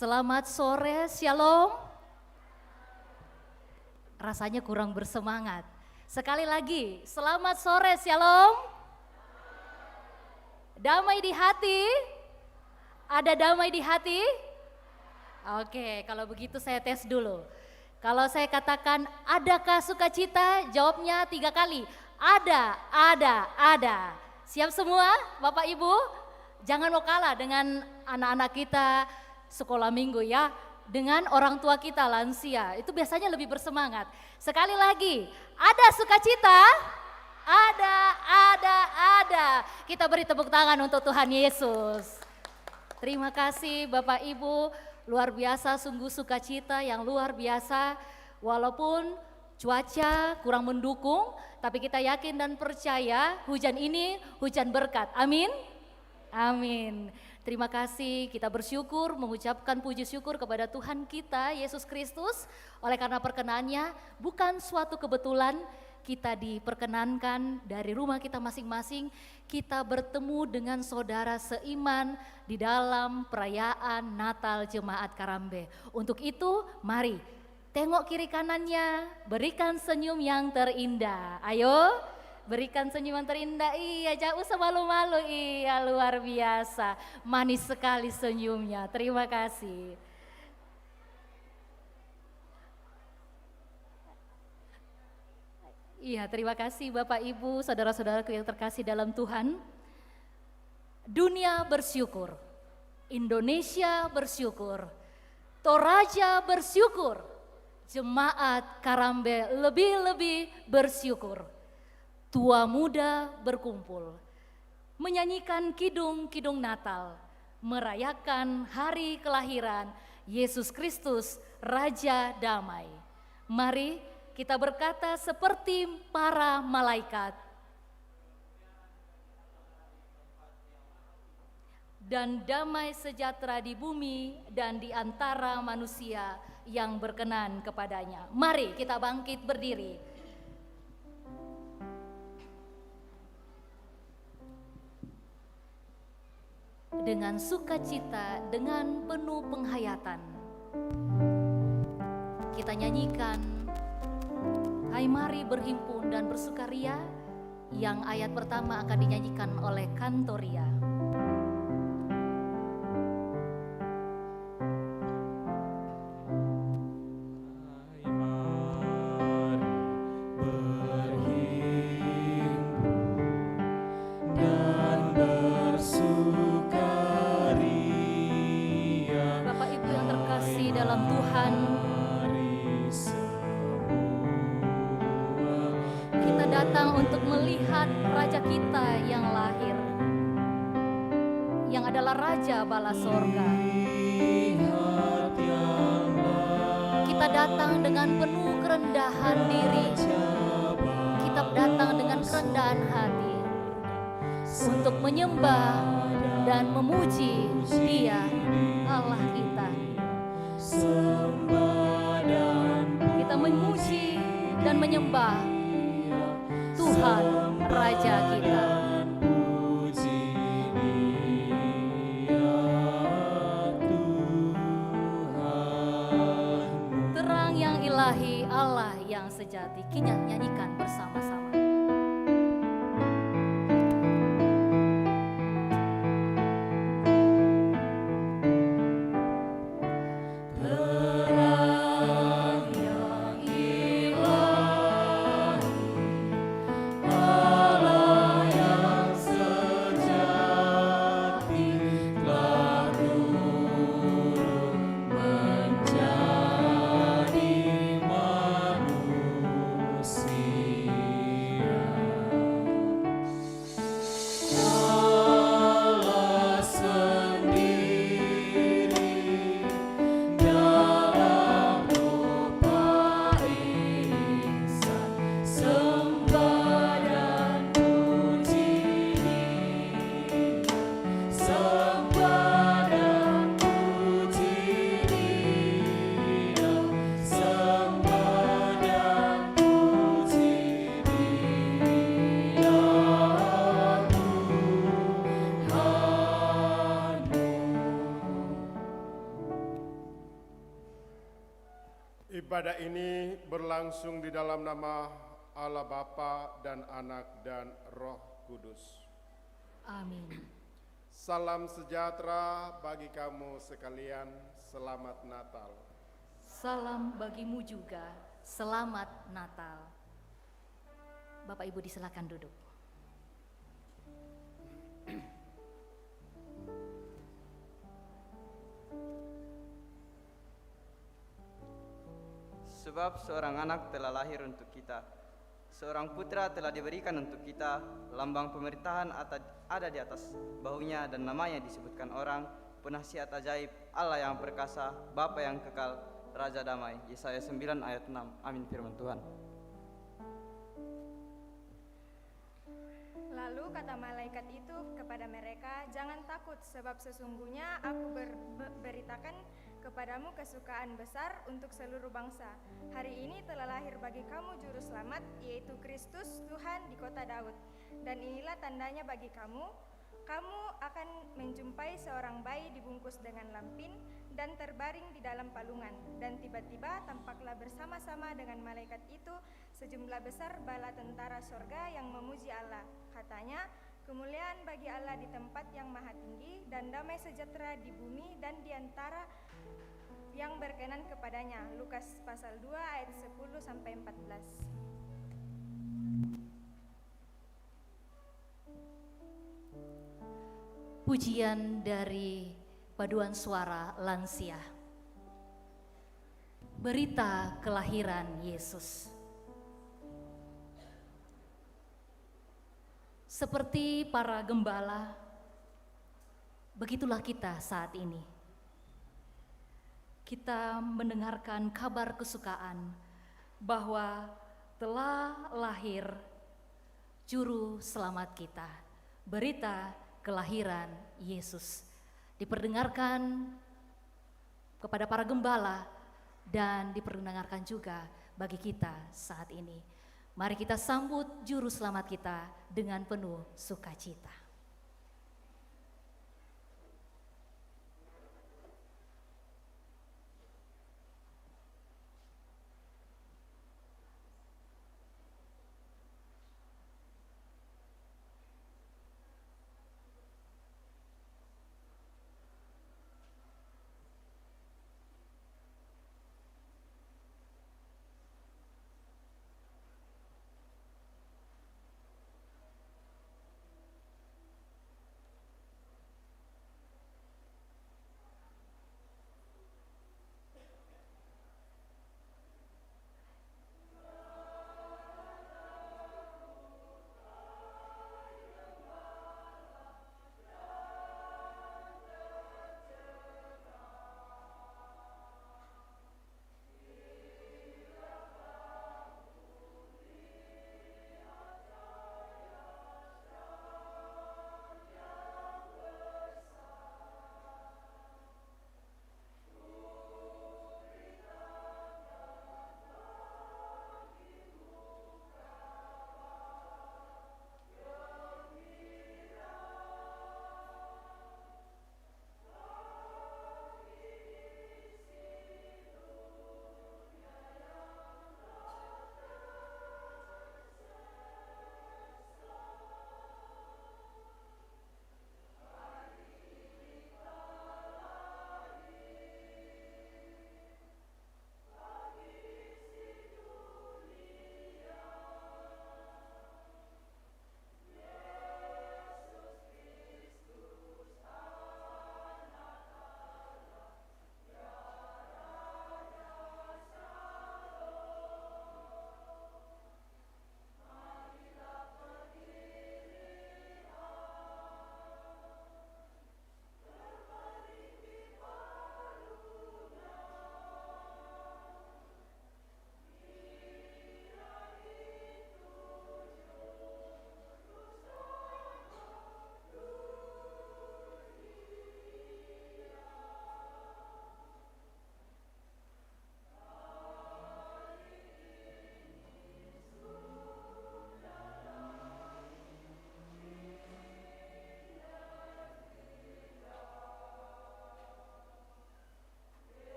Selamat sore, Shalom. Rasanya kurang bersemangat. Sekali lagi, selamat sore, Shalom. Damai di hati? Ada damai di hati? Oke, kalau begitu saya tes dulu. Kalau saya katakan, adakah sukacita? Jawabnya 3 kali. Ada. Siap semua, Bapak Ibu? Jangan mau kalah dengan anak-anak kita sekolah minggu ya. Dengan orang tua kita lansia, itu biasanya lebih bersemangat. Sekali lagi, ada sukacita? Ada. Kita beri tepuk tangan untuk Tuhan Yesus. Terima kasih Bapak Ibu, luar biasa, sungguh sukacita yang luar biasa. Walaupun cuaca kurang mendukung, tapi kita yakin dan percaya hujan ini hujan berkat. Amin. Terima kasih, kita bersyukur mengucapkan puji syukur kepada Tuhan kita Yesus Kristus. Oleh karena perkenannya, bukan suatu kebetulan kita diperkenankan dari rumah kita masing-masing, kita bertemu dengan saudara seiman di dalam perayaan Natal Jemaat Karambe. Untuk itu, mari tengok kiri kanannya, berikan senyum yang terindah. Ayo, berikan senyuman terindah. Iya, jangan usah malu-malu. Iya, luar biasa. Manis sekali senyumnya. Terima kasih. Iya, terima kasih Bapak Ibu, saudara-saudaraku yang terkasih dalam Tuhan. Dunia bersyukur, Indonesia bersyukur, Toraja bersyukur, Jemaat Karambe lebih-lebih bersyukur. Tua muda berkumpul, menyanyikan kidung-kidung Natal, merayakan hari kelahiran Yesus Kristus, Raja Damai. Mari kita berkata seperti para malaikat. Dan damai sejahtera di bumi dan di antara manusia yang berkenan kepadanya. Mari kita bangkit berdiri. Dengan sukacita, dengan penuh penghayatan, kita nyanyikan Hai mari berhimpun dan bersukaria, yang ayat pertama akan dinyanyikan oleh Kantoria. Datang untuk melihat Raja kita yang lahir, yang adalah Raja bala sorga. Kita datang dengan penuh kerendahan diri, kita datang dengan kerendahan hati untuk menyembah dan memuji Dia, Allah kita. Kita memuji dan menyembah Tuhan Raja kita. Terang yang ilahi, Allah yang sejati. Kita nyanyikan bersama-sama. Ibadah ini berlangsung di dalam nama Allah Bapa dan Anak dan Roh Kudus. Amin. Salam sejahtera bagi kamu sekalian, selamat Natal. Salam bagimu juga, selamat Natal. Bapak Ibu disilakan duduk. Sebab seorang anak telah lahir untuk kita, seorang putra telah diberikan untuk kita, lambang pemerintahan ada di atas bahunya dan namanya disebutkan orang, penasihat ajaib, Allah yang perkasa, Bapa yang kekal, Raja damai. Yesaya 9 ayat 6. Amin firman Tuhan. Lalu kata malaikat itu kepada mereka, "Jangan takut, sebab sesungguhnya aku beritakan kepadamu kesukaan besar untuk seluruh bangsa. Hari ini telah lahir bagi kamu juru selamat, yaitu Kristus Tuhan di kota Daud. Dan inilah tandanya bagi kamu, kamu akan menjumpai seorang bayi dibungkus dengan lampin dan terbaring di dalam palungan. Dan tiba-tiba tampaklah bersama-sama dengan malaikat itu sejumlah besar bala tentara sorga yang memuji Allah. Katanya, kemuliaan bagi Allah di tempat yang maha tinggi dan damai sejahtera di bumi dan di antara yang berkenan kepadanya." Lukas pasal 2 ayat 10-14. Pujian dari paduan suara lansia. Berita kelahiran Yesus. Seperti para gembala, begitulah kita saat ini. Kita mendengarkan kabar kesukaan bahwa telah lahir juru selamat kita. Berita kelahiran Yesus diperdengarkan kepada para gembala dan diperdengarkan juga bagi kita saat ini. Mari kita sambut juru selamat kita dengan penuh sukacita.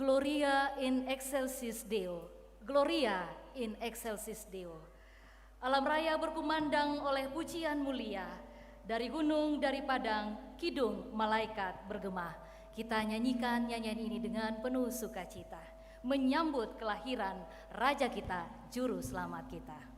Gloria in excelsis Deo, Gloria in excelsis Deo. Alam raya berkumandang oleh pujian mulia, dari gunung, dari padang, kidung malaikat bergema. Kita nyanyikan nyanyian ini dengan penuh sukacita, menyambut kelahiran Raja kita, Juru Selamat kita.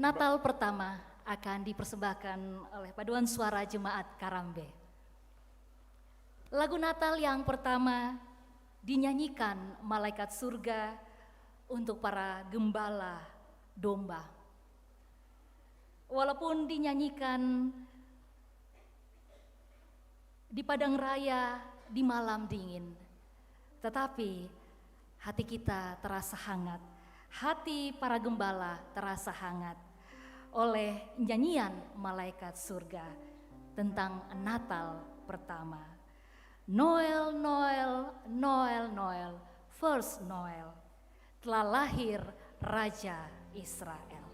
Natal pertama akan dipersembahkan oleh paduan suara Jemaat Karambe. Lagu Natal yang pertama dinyanyikan malaikat surga untuk para gembala domba. Walaupun dinyanyikan di padang raya di malam dingin, tetapi hati kita terasa hangat, hati para gembala terasa hangat oleh nyanyian malaikat surga tentang Natal pertama. Noel, Noel, Noel, Noel, first Noel, telah lahir Raja Israel.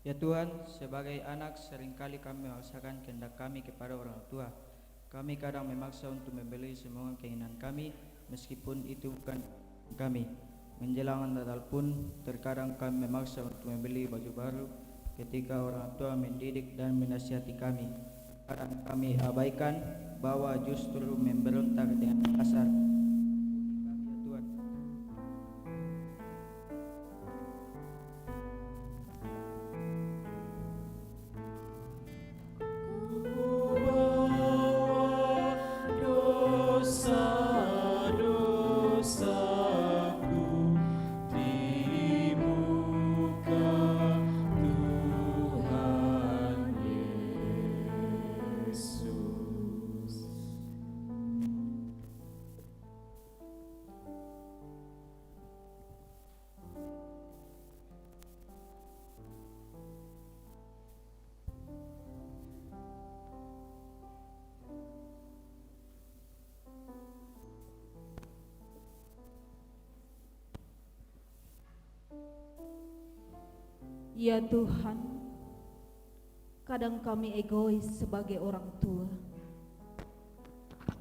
Ya Tuhan, sebagai anak seringkali kami memaksakan kehendak kami kepada orang tua. Kami kadang memaksa untuk membeli semua keinginan kami, meskipun itu bukan kami. Menjelang Natal pun, terkadang kami memaksa untuk membeli baju baru ketika orang tua mendidik dan menasihati kami. Kadang kami abaikan bahwa justru memberontak dengan kasar. Ya Tuhan, Ya Tuhan, kadang kami egois sebagai orang tua.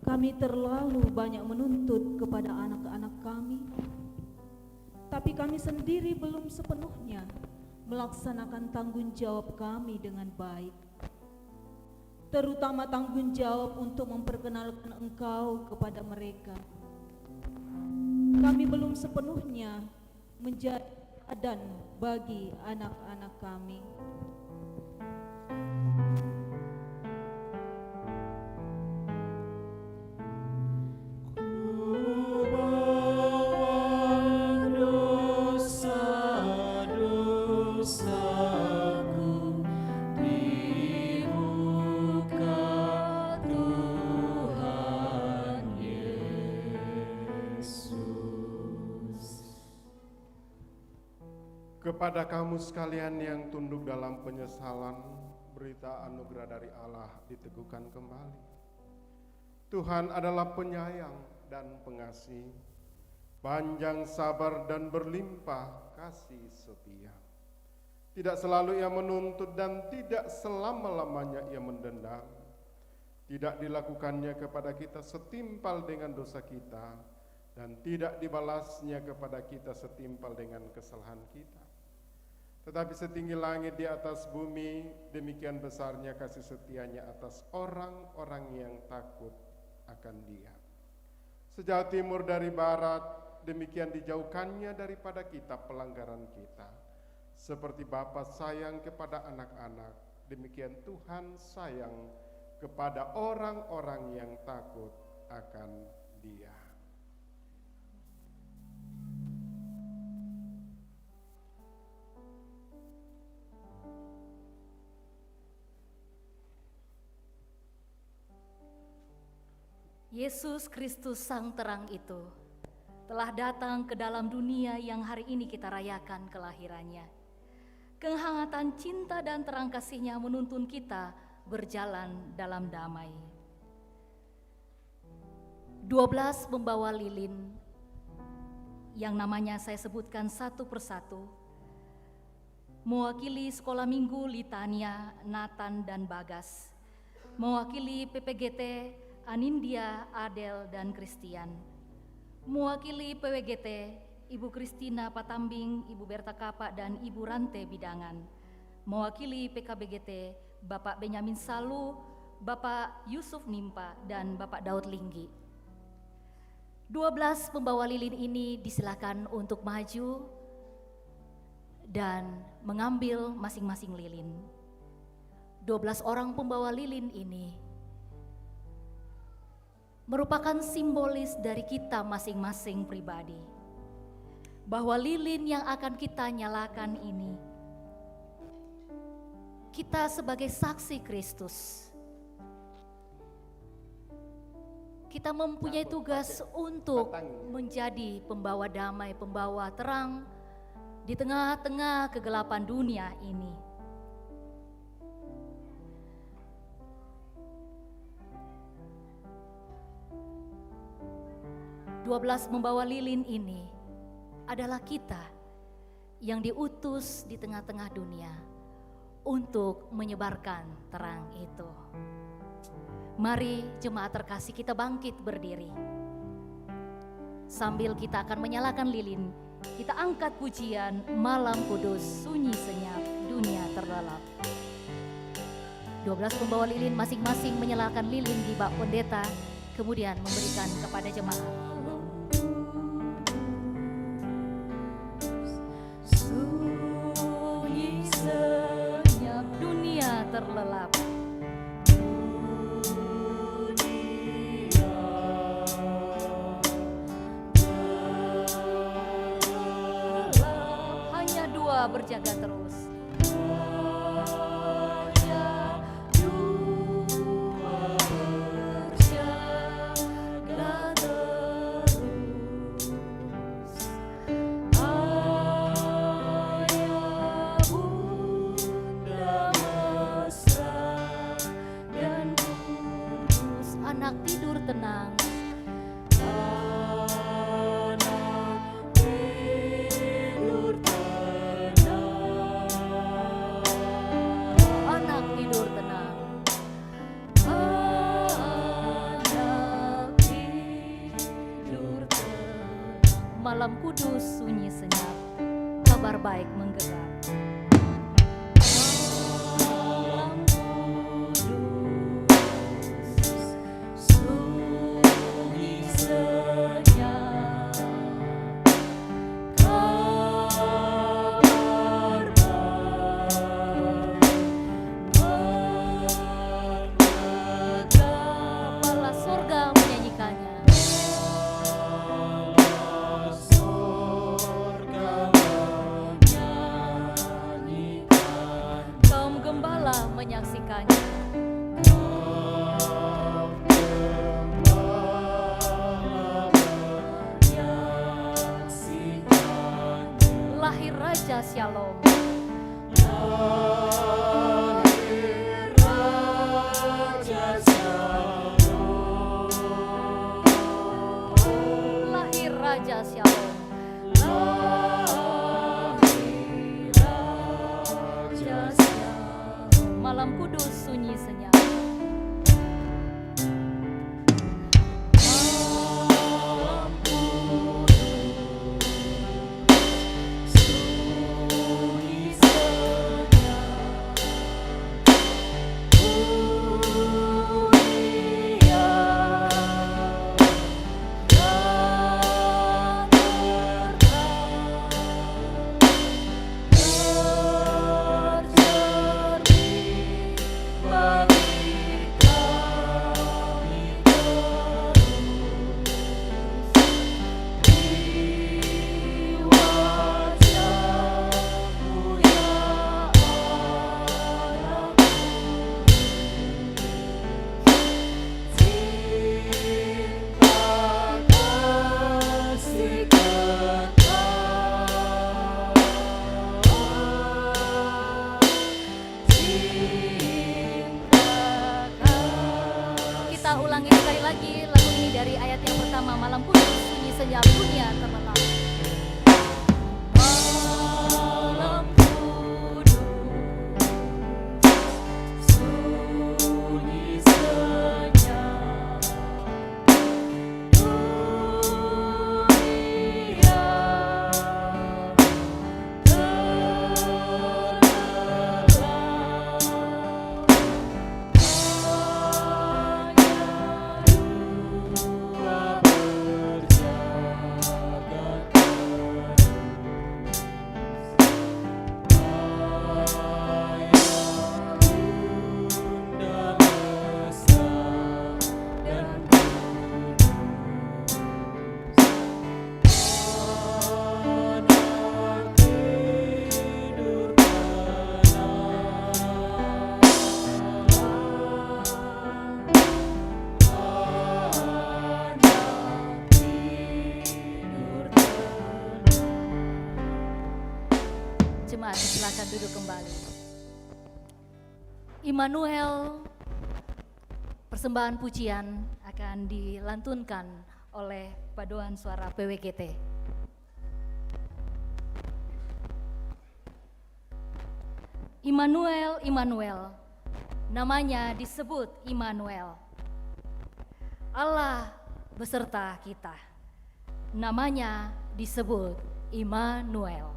Kami terlalu banyak menuntut kepada anak-anak kami, tapi kami sendiri belum sepenuhnya melaksanakan tanggung jawab kami dengan baik. Terutama tanggung jawab untuk memperkenalkan Engkau kepada mereka. Kami belum sepenuhnya menjadi dan bagi anak-anak kami. Kepada kamu sekalian yang tunduk dalam penyesalan, berita anugerah dari Allah diteguhkan kembali. Tuhan adalah penyayang dan pengasih, panjang sabar dan berlimpah kasih setia. Tidak selalu ia menuntut dan tidak selama-lamanya ia mendendam. Tidak dilakukannya kepada kita setimpal dengan dosa kita, dan tidak dibalasnya kepada kita setimpal dengan kesalahan kita. Tetapi setinggi langit di atas bumi, demikian besarnya kasih setianya atas orang-orang yang takut akan Dia. Sejauh timur dari barat, demikian dijauhkannya daripada kita pelanggaran kita. Seperti Bapa sayang kepada anak-anak, demikian Tuhan sayang kepada orang-orang yang takut akan Dia. Yesus Kristus Sang Terang itu telah datang ke dalam dunia yang hari ini kita rayakan kelahirannya. Kehangatan cinta dan terang kasih-Nya menuntun kita berjalan dalam damai. 12 pembawa lilin yang namanya saya sebutkan satu persatu, mewakili Sekolah Minggu Litania, Nathan dan Bagas, mewakili PPGT Anindya, Adel, dan Christian. Mewakili PWGT, Ibu Kristina Patambing, Ibu Berta Kapak, dan Ibu Rante Bidangan. Mewakili PKBGT, Bapak Benyamin Salu, Bapak Yusuf Nimpa, dan Bapak Daud Linggi. 12 pembawa lilin ini disilakan untuk maju dan mengambil masing-masing lilin. 12 orang pembawa lilin ini merupakan simbolis dari kita masing-masing pribadi, bahwa lilin yang akan kita nyalakan ini, kita sebagai saksi Kristus, kita mempunyai tugas untuk menjadi pembawa damai, pembawa terang di tengah-tengah kegelapan dunia ini. 12 membawa lilin ini adalah kita yang diutus di tengah-tengah dunia untuk menyebarkan terang itu. Mari jemaat terkasih, kita bangkit berdiri. Sambil kita akan menyalakan lilin, kita angkat pujian Malam Kudus Sunyi Senyap Dunia Terlelap. 12 pembawa lilin masing-masing menyalakan lilin di bak pendeta, kemudian memberikan kepada jemaat. Sunyi senyap dunia terlelap. Hanya dua berjaga terus. Anak tidur tenang. Anak tidur tenang. Anak tidur tenang. Malam kudus sunyi senyap, kabar baik menggegap. Menyaksikannya. Lahir Raja Shalom. Lahir Raja Shalom. Lahir Raja Shalom. Malam kudus sunyi senyap. Malam kudus sunyi senyap. Dunia tak Kita ulangi sekali lagi lagu ini dari ayat yang pertama. Malam kudus sunyi senyap dunia terlelap. Malam kudus sunyi senyap dunia Jemaat silakan duduk kembali. Immanuel, persembahan pujian akan dilantunkan oleh paduan suara PWGT. Immanuel, Immanuel. Namanya disebut Immanuel. Allah beserta kita. Namanya disebut Immanuel.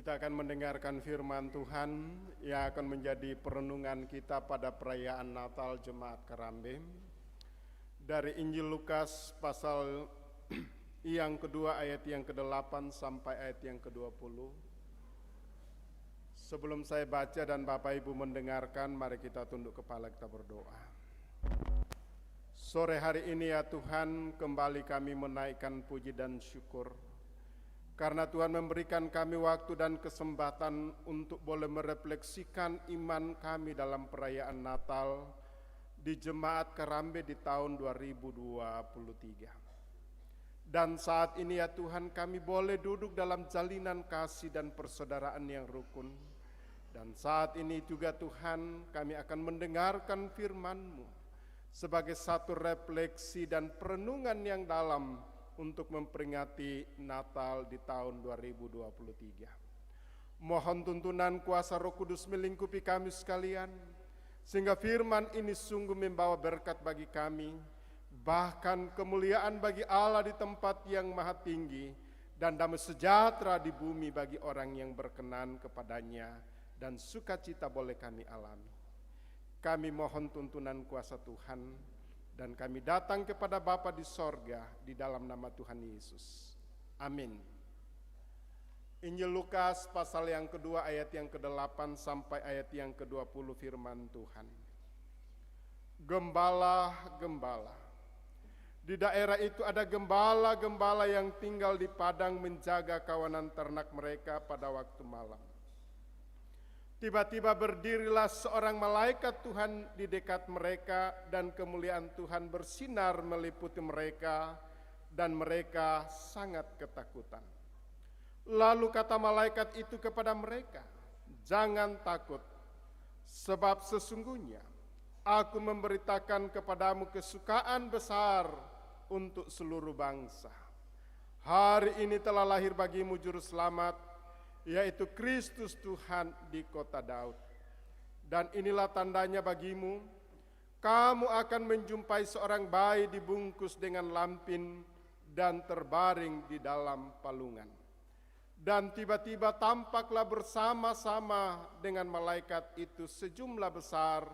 Kita akan mendengarkan firman Tuhan yang akan menjadi perenungan kita pada perayaan Natal Jemaat Kerambe. Dari Injil Lukas pasal yang kedua ayat yang ke-8 sampai ayat yang ke-20. Sebelum saya baca dan Bapak Ibu mendengarkan, mari kita tunduk kepala, kita berdoa. Sore hari ini ya Tuhan, kembali kami menaikkan puji dan syukur karena Tuhan memberikan kami waktu dan kesempatan untuk boleh merefleksikan iman kami dalam perayaan Natal di Jemaat Kerambe di tahun 2023. Dan saat ini ya Tuhan, kami boleh duduk dalam jalinan kasih dan persaudaraan yang rukun. Dan saat ini juga Tuhan, kami akan mendengarkan firman-Mu sebagai satu refleksi dan perenungan yang dalam untuk memperingati Natal di tahun 2023. Mohon tuntunan kuasa Roh Kudus melingkupi kami sekalian, sehingga firman ini sungguh membawa berkat bagi kami, bahkan kemuliaan bagi Allah di tempat yang maha tinggi, dan damai sejahtera di bumi bagi orang yang berkenan kepadanya, dan sukacita boleh kami alami. Kami mohon tuntunan kuasa Tuhan, dan kami datang kepada Bapa di sorga di dalam nama Tuhan Yesus. Amin. Injil Lukas pasal yang kedua ayat yang ke-8 sampai ayat yang ke-20 firman Tuhan. Gembala-gembala. Di daerah itu ada gembala-gembala yang tinggal di padang menjaga kawanan ternak mereka pada waktu malam. Tiba-tiba berdirilah seorang malaikat Tuhan di dekat mereka, dan kemuliaan Tuhan bersinar meliputi mereka, dan mereka sangat ketakutan. Lalu kata malaikat itu kepada mereka, "Jangan takut, sebab sesungguhnya aku memberitakan kepadamu kesukaan besar untuk seluruh bangsa. Hari ini telah lahir bagimu juru selamat, yaitu Kristus Tuhan di kota Daud. Dan inilah tandanya bagimu, kamu akan menjumpai seorang bayi dibungkus dengan lampin dan terbaring di dalam palungan." Dan tiba-tiba tampaklah bersama-sama dengan malaikat itu sejumlah besar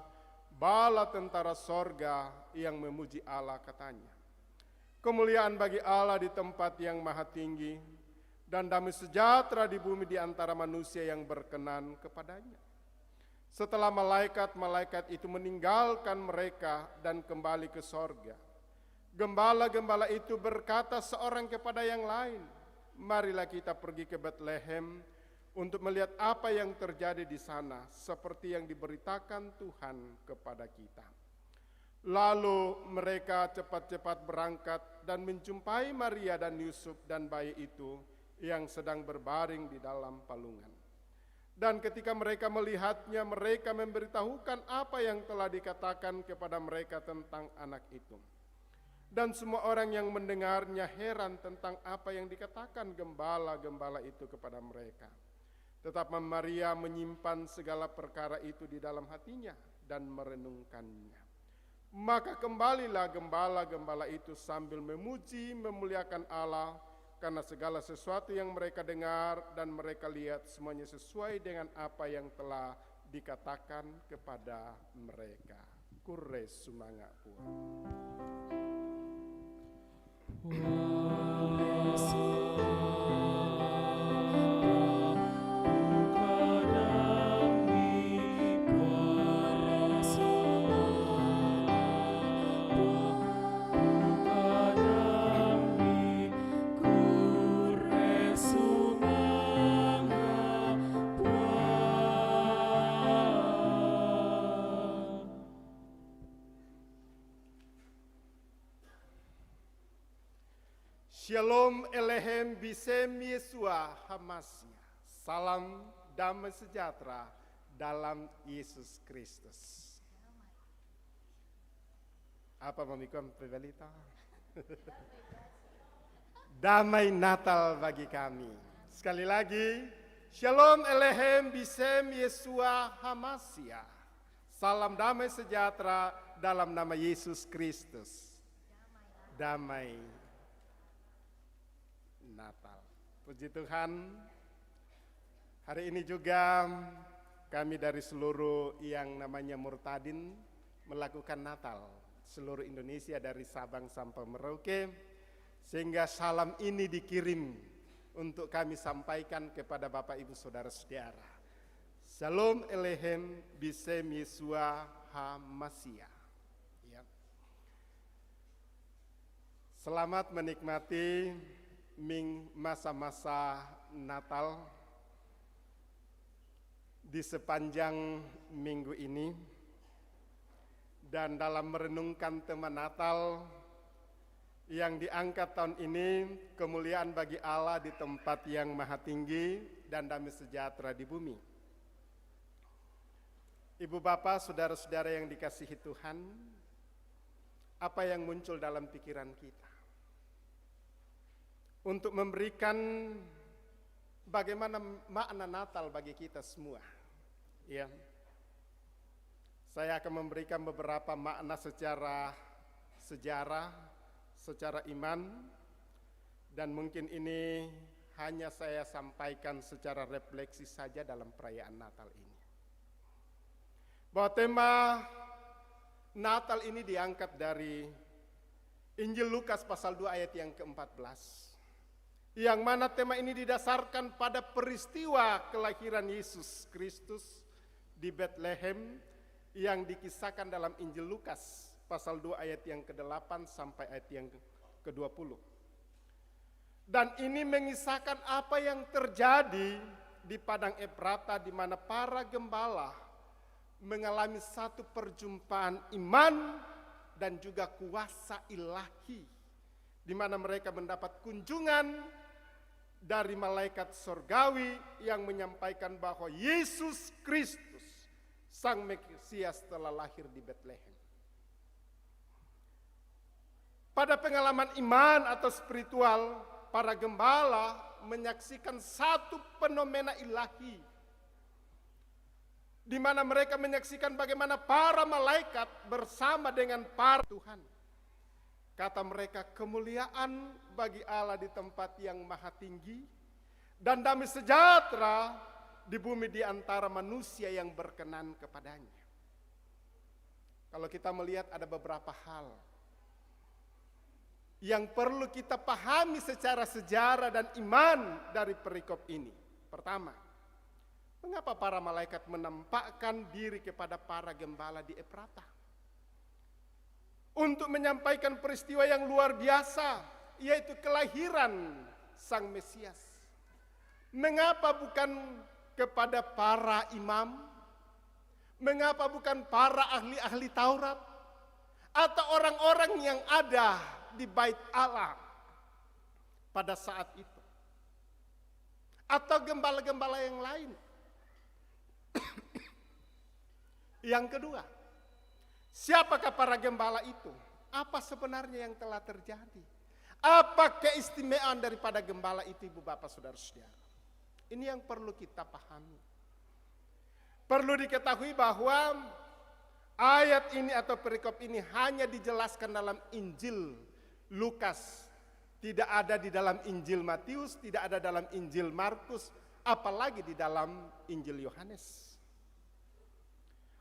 bala tentara sorga yang memuji Allah, katanya, "Kemuliaan bagi Allah di tempat yang maha tinggi, dan damai sejahtera di bumi di antara manusia yang berkenan kepadanya." Setelah malaikat-malaikat itu meninggalkan mereka dan kembali ke sorga, gembala-gembala itu berkata seorang kepada yang lain, "Marilah kita pergi ke Betlehem untuk melihat apa yang terjadi di sana, seperti yang diberitakan Tuhan kepada kita." Lalu mereka cepat-cepat berangkat dan menjumpai Maria dan Yusuf dan bayi itu yang sedang berbaring di dalam palungan. Dan ketika mereka melihatnya, mereka memberitahukan apa yang telah dikatakan kepada mereka tentang anak itu. Dan semua orang yang mendengarnya heran tentang apa yang dikatakan gembala-gembala itu kepada mereka. Tetapi Maria menyimpan segala perkara itu di dalam hatinya dan merenungkannya. Maka kembalilah gembala-gembala itu sambil memuji, memuliakan Allah, karena segala sesuatu yang mereka dengar dan mereka lihat semuanya sesuai dengan apa yang telah dikatakan kepada mereka. Kure sumanga pura. Shalom Elohim Bisem Yesua Hamasya. Salam damai sejahtera dalam Yesus Kristus. Apa memikirkan pebalita? Damai Natal bagi kami. Sekali lagi, Shalom Elohim Bisem Yesua Hamasya. Salam damai sejahtera dalam nama Yesus Kristus. Damai Natal. Puji Tuhan, Hari ini juga kami dari seluruh yang namanya Murtadin melakukan Natal. Seluruh Indonesia dari Sabang sampai Merauke. Sehingga salam ini dikirim untuk kami sampaikan kepada Bapak Ibu Saudara-saudara. Shalom Elohim Bisem Yesua HaMasiah. Ya. Selamat menikmati masa-masa Natal di sepanjang minggu ini. Dan dalam merenungkan tema Natal yang diangkat tahun ini, kemuliaan bagi Allah di tempat yang maha tinggi dan damai sejahtera di bumi. Ibu bapak, saudara-saudara yang dikasihi Tuhan, apa yang muncul dalam pikiran kita? Untuk memberikan bagaimana makna Natal bagi kita semua. Ya. Saya akan memberikan beberapa makna secara sejarah, secara iman, dan mungkin ini hanya saya sampaikan secara refleksi saja dalam perayaan Natal ini. Bahwa tema Natal ini diangkat dari Injil Lukas pasal 2 ayat yang ke-14. Yang mana tema ini didasarkan pada peristiwa kelahiran Yesus Kristus di Bethlehem yang dikisahkan dalam Injil Lukas pasal 2 ayat yang ke-8 sampai ayat yang ke-20. Dan ini mengisahkan apa yang terjadi di padang Efrata di mana para gembala mengalami satu perjumpaan iman dan juga kuasa ilahi, di mana mereka mendapat kunjungan dari malaikat surgawi yang menyampaikan bahwa Yesus Kristus Sang Mesias telah lahir di Bethlehem. Pada pengalaman iman atau spiritual, para gembala menyaksikan satu fenomena ilahi, di mana mereka menyaksikan bagaimana para malaikat bersama dengan para Tuhan. Kata mereka, kemuliaan bagi Allah di tempat yang maha tinggi, dan damai sejahtera di bumi di antara manusia yang berkenan kepadanya. Kalau kita melihat ada beberapa hal yang perlu kita pahami secara sejarah dan iman dari perikop ini. Pertama, mengapa para malaikat menampakkan diri kepada para gembala di Efrata? Untuk menyampaikan peristiwa yang luar biasa, yaitu kelahiran Sang Mesias. Mengapa bukan kepada para imam? Mengapa bukan para ahli-ahli Taurat? Atau orang-orang yang ada di bait Allah pada saat itu? Atau gembala-gembala yang lain? Yang kedua, siapakah para gembala itu? Apa sebenarnya yang telah terjadi? Apa keistimewaan daripada gembala itu, ibu bapak saudara-saudara? Ini yang perlu kita pahami. Perlu diketahui bahwa ayat ini atau perikop ini hanya dijelaskan dalam Injil Lukas. Tidak ada di dalam Injil Matius, tidak ada dalam Injil Markus, apalagi di dalam Injil Yohanes.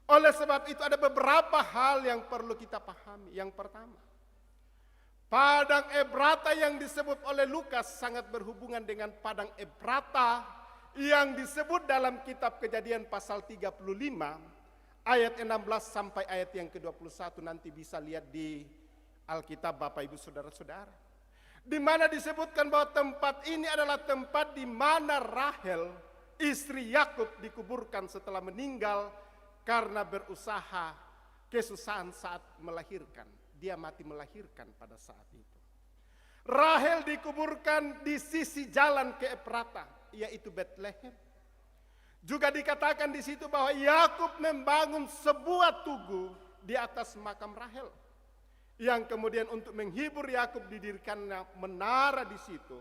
Oleh sebab itu ada beberapa hal yang perlu kita pahami. Yang pertama, padang Efrata yang disebut oleh Lukas sangat berhubungan dengan padang Efrata yang disebut dalam kitab Kejadian pasal 35 ayat 16 sampai ayat yang ke-21. Nanti bisa lihat di Alkitab Bapak Ibu Saudara-saudara. Di mana disebutkan bahwa tempat ini adalah tempat di mana Rahel, istri Yakub, dikuburkan setelah meninggal karena berusaha kesusahan saat melahirkan. Dia mati melahirkan pada saat itu. Rahel dikuburkan di sisi jalan ke Efrata, yaitu Bethlehem. Juga dikatakan di situ bahwa Yakub membangun sebuah tugu di atas makam Rahel. Yang kemudian untuk menghibur Yakub didirikannya menara di situ,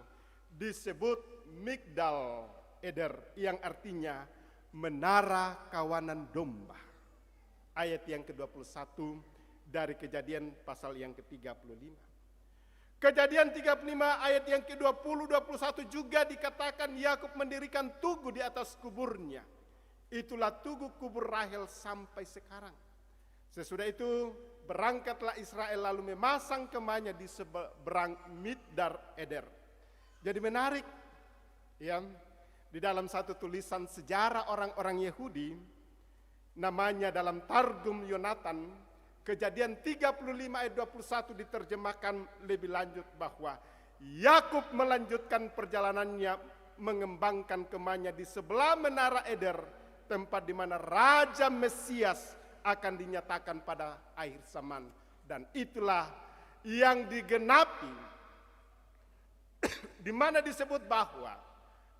disebut Migdal Eder, yang artinya menara kawanan domba. Ayat yang ke-21 dari Kejadian pasal yang ke-35. Kejadian 35 ayat yang ke-20, 21 juga dikatakan Yakub mendirikan tugu di atas kuburnya. Itulah tugu kubur Rahel sampai sekarang. Sesudah itu berangkatlah Israel lalu memasang kemahnya di seberang Migdal Eder. Jadi menarik ya, di dalam satu tulisan sejarah orang-orang Yahudi, namanya dalam Targum Yonatan, Kejadian 35 ayat 21 diterjemahkan lebih lanjut bahwa Yakub melanjutkan perjalanannya mengembangkan kemahnya di sebelah menara Eder, tempat di mana Raja Mesias akan dinyatakan pada akhir zaman. Dan itulah yang digenapi, di mana disebut bahwa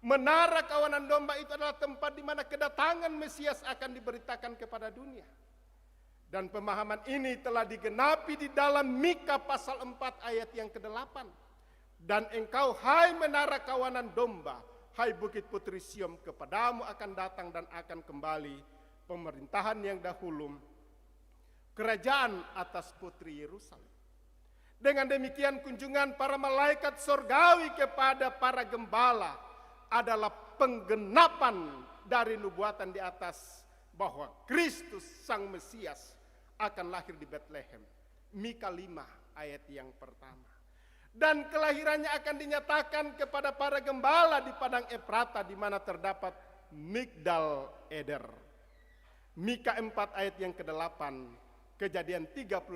menara kawanan domba itu adalah tempat di mana kedatangan Mesias akan diberitakan kepada dunia. Dan pemahaman ini telah digenapi di dalam Mika pasal 4 ayat yang ke-8. Dan engkau hai menara kawanan domba, hai bukit putri Sion, kepadamu akan datang dan akan kembali pemerintahan yang dahulu, kerajaan atas putri Yerusalem. Dengan demikian kunjungan para malaikat surgawi kepada para gembala adalah penggenapan dari nubuatan di atas bahwa Kristus Sang Mesias akan lahir di Bethlehem. Mika 5 ayat yang pertama. Dan kelahirannya akan dinyatakan kepada para gembala di padang Efrata di mana terdapat Migdal Eder. Mika 4 ayat yang ke-8, Kejadian 35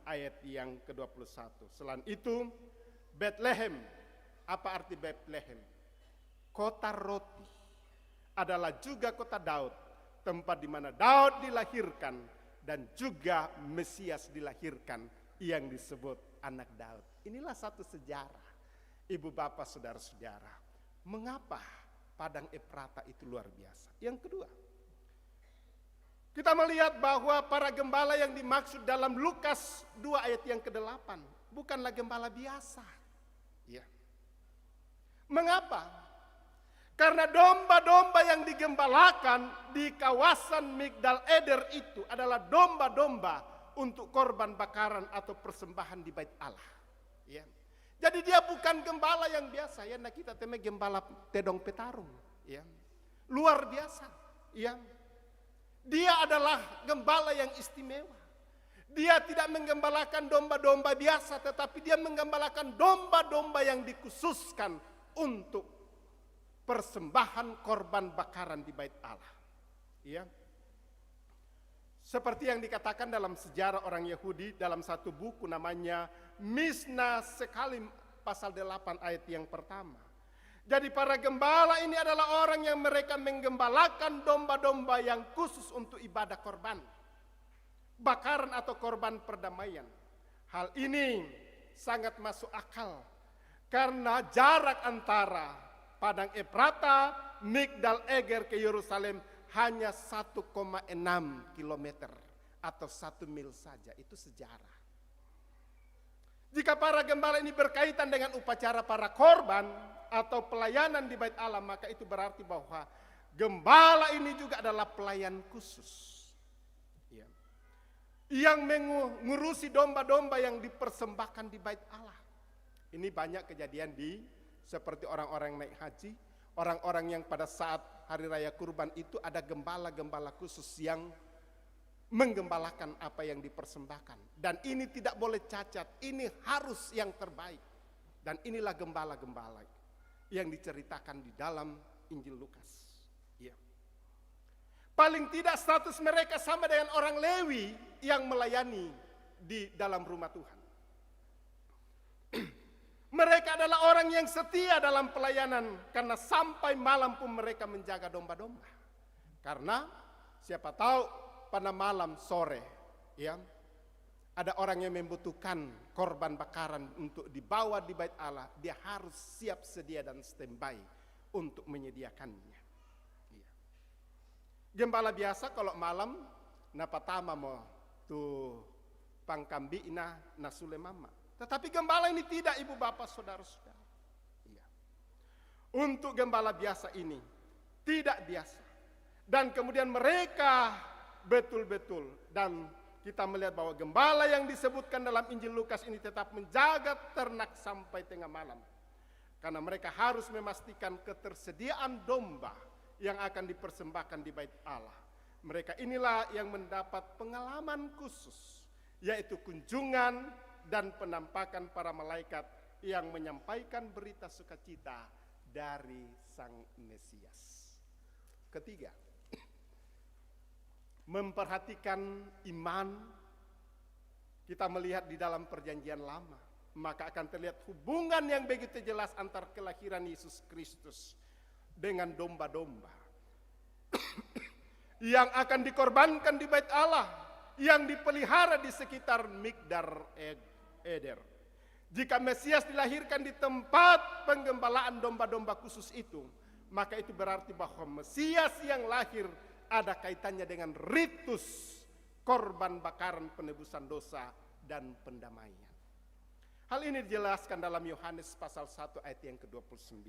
ayat yang ke-21. Selain itu, Bethlehem, apa arti Bethlehem? Kota roti, adalah juga kota Daud, tempat di mana Daud dilahirkan dan juga Mesias dilahirkan yang disebut anak Daud. Inilah satu sejarah, ibu bapak saudara-saudara, mengapa padang Efrata itu luar biasa. Yang kedua, kita melihat bahwa para gembala yang dimaksud dalam Lukas 2 ayat yang ke-8 bukanlah gembala biasa. Ya. Mengapa? Karena domba-domba yang digembalakan di kawasan Migdal Eder itu adalah domba-domba untuk korban bakaran atau persembahan di bait Allah. Ya. Jadi dia bukan gembala yang biasa. Ya, nah kita temui gembala tedong petarung. Ya. Luar biasa. Ya. Dia adalah gembala yang istimewa. Dia tidak menggembalakan domba-domba biasa, tetapi dia menggembalakan domba-domba yang dikhususkan untuk persembahan korban bakaran di bait Allah. Ya. Seperti yang dikatakan dalam sejarah orang Yahudi dalam satu buku namanya Misna Sekalim pasal 8 ayat yang pertama. Jadi para gembala ini adalah orang yang mereka menggembalakan domba-domba yang khusus untuk ibadah korban bakaran atau korban perdamaian. Hal ini sangat masuk akal karena jarak antara padang Efrata, Migdal Eder ke Yerusalem hanya 1,6 kilometer atau 1 mil saja. Itu sejarah. Jika para gembala ini berkaitan dengan upacara para korban atau pelayanan di bait Allah, maka itu berarti bahwa gembala ini juga adalah pelayan khusus. Ya. Yang mengurusi domba-domba yang dipersembahkan di bait Allah. Ini banyak kejadian seperti orang-orang naik haji, orang-orang yang pada saat hari raya kurban itu ada gembala-gembala khusus yang menggembalakan apa yang dipersembahkan. Dan ini tidak boleh cacat, ini harus yang terbaik. Dan inilah gembala-gembala yang diceritakan di dalam Injil Lukas. Ya. Paling tidak status mereka sama dengan orang Lewi yang melayani di dalam rumah Tuhan. Mereka adalah orang yang setia dalam pelayanan karena sampai malam pun mereka menjaga domba-domba. Karena siapa tahu pada malam sore ya ada orang yang membutuhkan korban bakaran untuk dibawa di bait Allah, dia harus siap sedia dan standby untuk menyediakannya. Ya. Gembala biasa kalau malam napatama mo tu pangkambi ina nasule mama. Tetapi gembala ini tidak, ibu bapak saudara-saudara. Ya. Untuk gembala biasa ini tidak biasa. Dan kemudian mereka betul-betul dan kita melihat bahwa gembala yang disebutkan dalam Injil Lukas ini tetap menjaga ternak sampai tengah malam. Karena mereka harus memastikan ketersediaan domba yang akan dipersembahkan di bait Allah. Mereka inilah yang mendapat pengalaman khusus, yaitu kunjungan dan penampakan para malaikat yang menyampaikan berita sukacita dari Sang Mesias. Ketiga, memperhatikan iman. Kita melihat di dalam perjanjian lama, maka akan terlihat hubungan yang begitu jelas antar kelahiran Yesus Kristus dengan domba-domba yang akan dikorbankan di bait Allah, yang dipelihara di sekitar Migdar Eder. Jika Mesias dilahirkan di tempat penggembalaan domba-domba khusus itu, maka itu berarti bahwa Mesias yang lahir ada kaitannya dengan ritus korban bakaran penebusan dosa dan pendamaian. Hal ini dijelaskan dalam Yohanes pasal 1 ayat yang ke-29,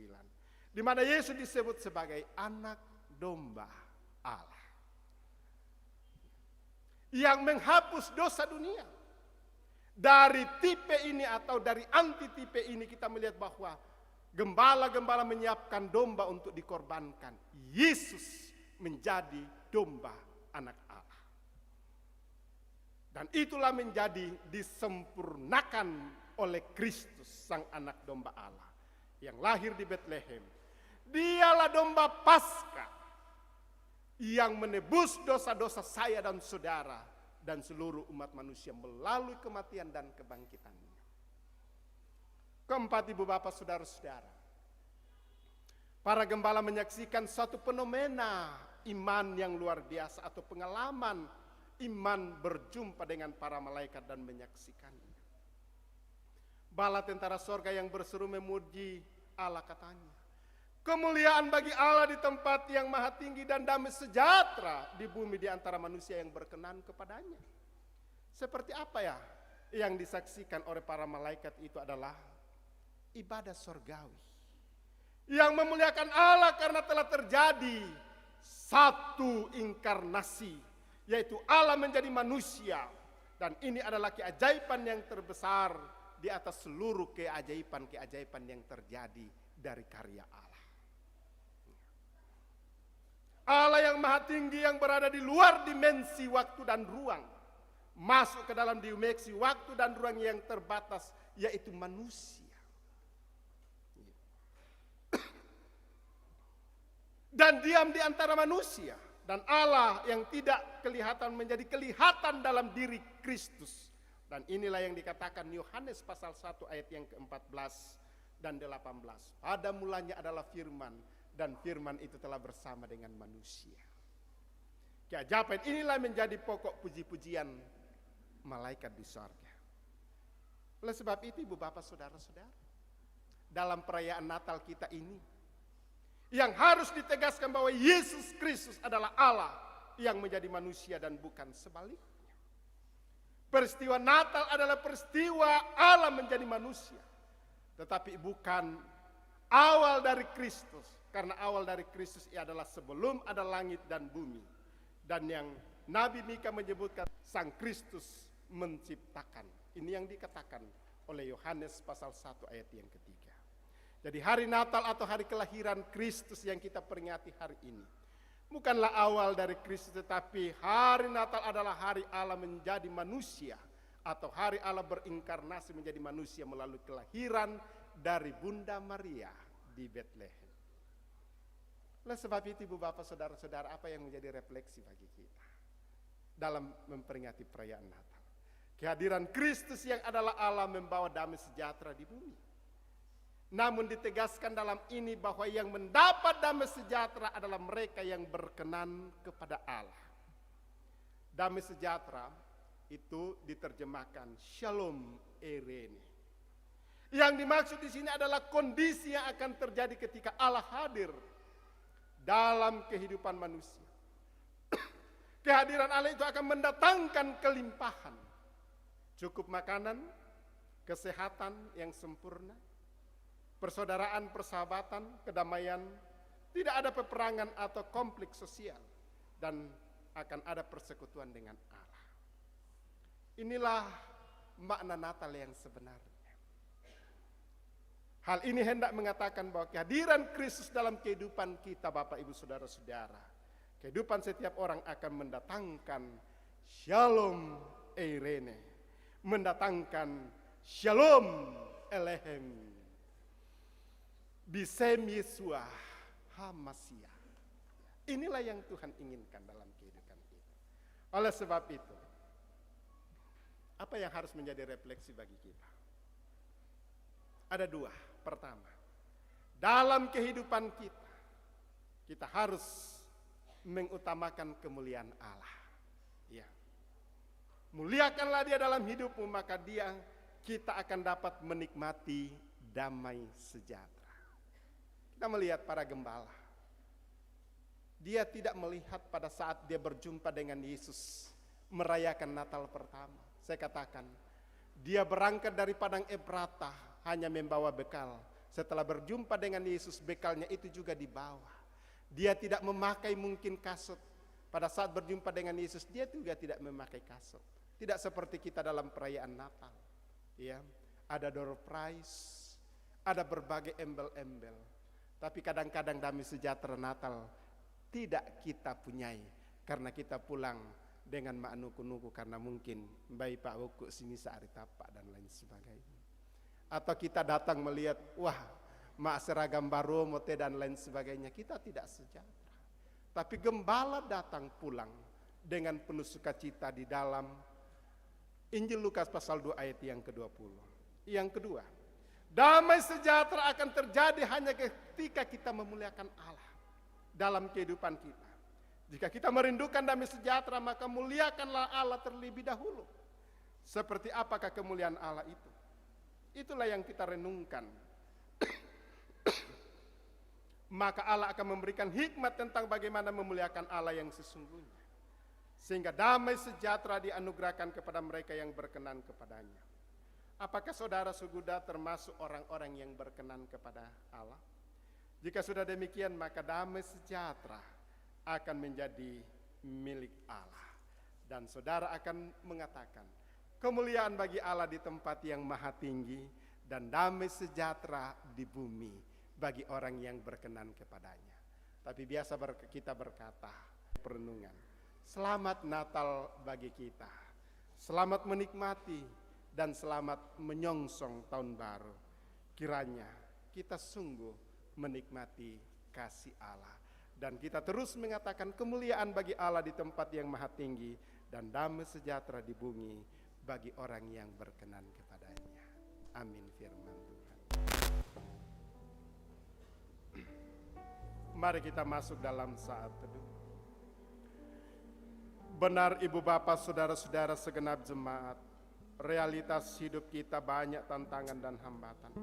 di mana Yesus disebut sebagai anak domba Allah yang menghapus dosa dunia. Dari tipe ini atau dari antitipe ini kita melihat bahwa gembala-gembala menyiapkan domba untuk dikorbankan. Yesus menjadi domba anak Allah. Dan itulah menjadi disempurnakan oleh Kristus, sang anak domba Allah yang lahir di Betlehem. Dialah domba Paskah yang menebus dosa-dosa saya dan saudara dan seluruh umat manusia melalui kematian dan kebangkitannya. Keempat, ibu bapak saudara-saudara, para gembala menyaksikan suatu fenomena iman yang luar biasa atau pengalaman iman berjumpa dengan para malaikat dan menyaksikannya. Bala tentara sorga yang berseru memuji Allah katanya, kemuliaan bagi Allah di tempat yang maha tinggi dan damai sejahtera di bumi di antara manusia yang berkenan kepadanya. Seperti apa ya yang disaksikan oleh para malaikat itu adalah ibadah sorgawi yang memuliakan Allah karena telah terjadi satu inkarnasi, yaitu Allah menjadi manusia. Dan ini adalah keajaiban yang terbesar di atas seluruh keajaiban-keajaiban yang terjadi dari karya Allah. Allah yang maha tinggi yang berada di luar dimensi waktu dan ruang, masuk ke dalam dimensi waktu dan ruang yang terbatas, yaitu manusia. Dan diam di antara manusia. Dan Allah yang tidak kelihatan menjadi kelihatan dalam diri Kristus. Dan inilah yang dikatakan Yohanes pasal 1 ayat yang ke-14 dan 18. Pada mulanya adalah firman, dan firman itu telah bersama dengan manusia. Keajaiban inilah menjadi pokok puji-pujian malaikat di sorga. Oleh sebab itu ibu bapak saudara-saudara, dalam perayaan Natal kita ini, yang harus ditegaskan bahwa Yesus Kristus adalah Allah yang menjadi manusia dan bukan sebaliknya. Peristiwa Natal adalah peristiwa Allah menjadi manusia, tetapi bukan awal dari Kristus, karena awal dari Kristus adalah sebelum ada langit dan bumi. Dan yang Nabi Mika menyebutkan Sang Kristus menciptakan. Ini yang dikatakan oleh Yohanes pasal 1 ayat yang ketiga. Jadi hari Natal atau hari kelahiran Kristus yang kita peringati hari ini bukanlah awal dari Kristus, tetapi hari Natal adalah hari Allah menjadi manusia, atau hari Allah berinkarnasi menjadi manusia melalui kelahiran dari Bunda Maria di Betlehem. Oleh sebab itu ibu bapak saudara-saudara, apa yang menjadi refleksi bagi kita dalam memperingati perayaan Natal? Kehadiran Kristus yang adalah Allah membawa damai sejahtera di bumi. Namun ditegaskan dalam ini bahwa yang mendapat damai sejahtera adalah mereka yang berkenan kepada Allah. Damai sejahtera itu diterjemahkan Shalom Erene. Yang dimaksud di sini adalah kondisi yang akan terjadi ketika Allah hadir dalam kehidupan manusia. Kehadiran Allah itu akan mendatangkan kelimpahan. Cukup makanan, kesehatan yang sempurna, persaudaraan, persahabatan, kedamaian, tidak ada peperangan atau konflik sosial, dan akan ada persekutuan dengan Allah. Inilah makna Natal yang sebenarnya. Hal ini hendak mengatakan bahwa kehadiran Kristus dalam kehidupan kita, Bapak Ibu Saudara-saudara, kehidupan setiap orang akan mendatangkan Shalom Eirene, mendatangkan Shalom Elehem, Bisem Yesua Hamasia. Inilah yang Tuhan inginkan dalam kehidupan kita. Oleh sebab itu, apa yang harus menjadi refleksi bagi kita? Ada dua. Pertama, dalam kehidupan kita harus mengutamakan kemuliaan Allah. Ya. Muliakanlah Dia dalam hidupmu, maka kita akan dapat menikmati damai sejahtera. Kita melihat para gembala. Dia tidak melihat pada saat dia berjumpa dengan Yesus merayakan Natal pertama. Saya katakan, dia berangkat dari padang Efratah hanya membawa bekal. Setelah berjumpa dengan Yesus, bekalnya itu juga dibawa. Dia tidak memakai mungkin kasut. Pada saat berjumpa dengan Yesus, dia juga tidak memakai kasut. Tidak seperti kita dalam perayaan Natal. Ya, ada door prize, ada berbagai embel-embel. Tapi kadang-kadang damai sejahtera Natal tidak kita punyai, karena kita pulang dengan mak nuku-nuku karena mungkin bayi Pak Wuku sini saari tapak dan lain sebagainya. Atau kita datang melihat, wah, mak seragam baru, mote dan lain sebagainya. Kita tidak sejahtera. Tapi gembala datang pulang dengan penuh sukacita di dalam Injil Lukas pasal 2 ayat yang ke-20. Yang kedua, damai sejahtera akan terjadi hanya ketika kita memuliakan Allah dalam kehidupan kita. Jika kita merindukan damai sejahtera, maka muliakanlah Allah terlebih dahulu. Seperti apakah kemuliaan Allah itu? Itulah yang kita renungkan. Maka Allah akan memberikan hikmat tentang bagaimana memuliakan Allah yang sesungguhnya. Sehingga damai sejahtera dianugerahkan kepada mereka yang berkenan kepadanya. Apakah saudara Suguda termasuk orang-orang yang berkenan kepada Allah? Jika sudah demikian, maka damai sejahtera akan menjadi milik Allah. Dan saudara akan mengatakan, kemuliaan bagi Allah di tempat yang maha tinggi, dan damai sejahtera di bumi bagi orang yang berkenan kepadanya. Tapi biasa kita berkata, perenungan, selamat Natal bagi kita. Selamat menikmati dan selamat menyongsong tahun baru. Kiranya kita sungguh menikmati kasih Allah. Dan kita terus mengatakan kemuliaan bagi Allah di tempat yang maha tinggi, dan damai sejahtera di bumi bagi orang yang berkenan kepadanya. Amin firman Tuhan. Mari kita masuk dalam saat teduh. Benar Ibu Bapak, Saudara-saudara segenap jemaat, realitas hidup kita banyak tantangan dan hambatan.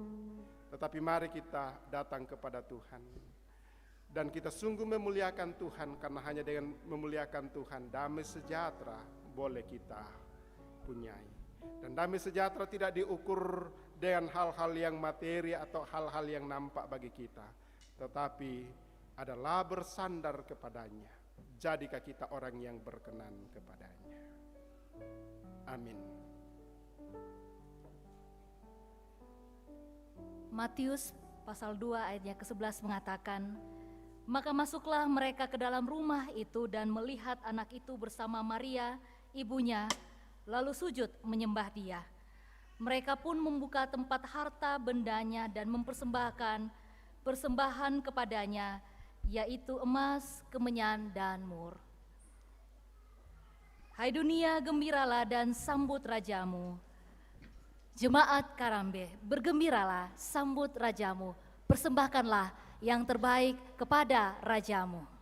Tetapi mari kita datang kepada Tuhan. Dan kita sungguh memuliakan Tuhan, karena hanya dengan memuliakan Tuhan damai sejahtera boleh kita punyai. Dan damai sejahtera tidak diukur dengan hal-hal yang materi atau hal-hal yang nampak bagi kita, tetapi adalah bersandar kepadanya. Jadikah kita orang yang berkenan kepadanya. Amin. Matius pasal 2 ayatnya ke-11 mengatakan, maka masuklah mereka ke dalam rumah itu dan melihat anak itu bersama Maria, ibunya, lalu sujud menyembah dia. Mereka pun membuka tempat harta bendanya dan mempersembahkan persembahan kepadanya, yaitu emas, kemenyan, dan mur. Hai dunia, gembiralah dan sambut rajamu. Jemaat Karambe, bergembiralah, sambut rajamu. Persembahkanlah yang terbaik kepada rajamu.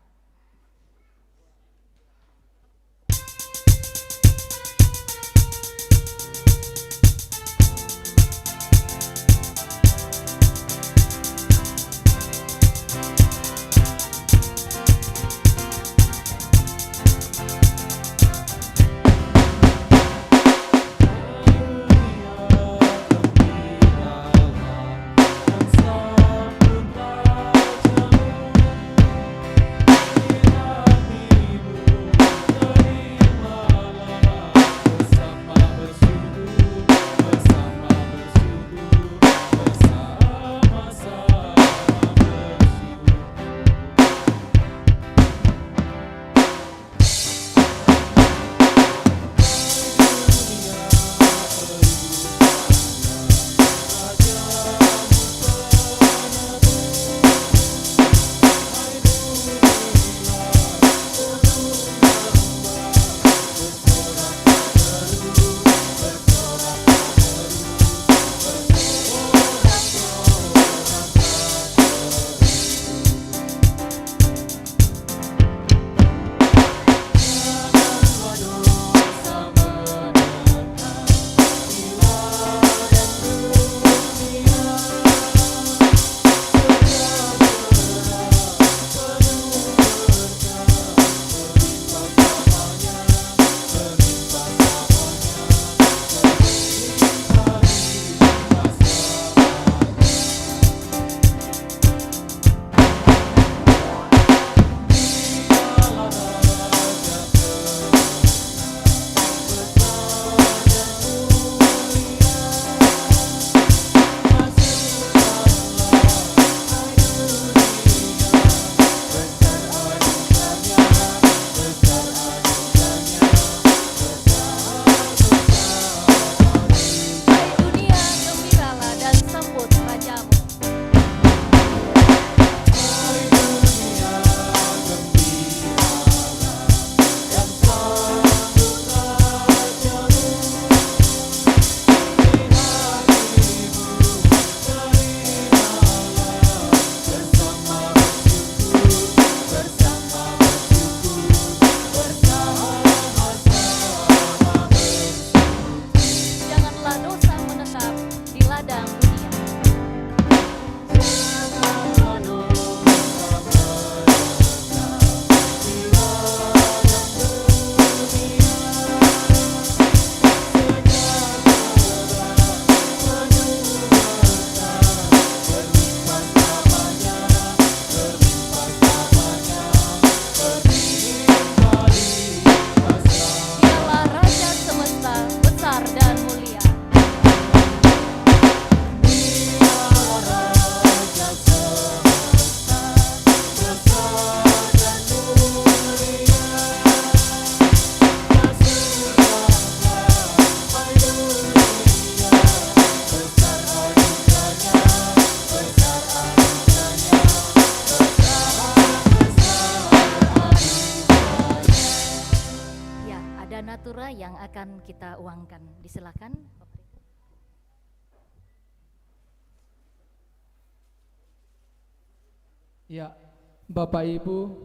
ada natura yang akan kita uangkan. Disilakan. Ya, Bapak Ibu,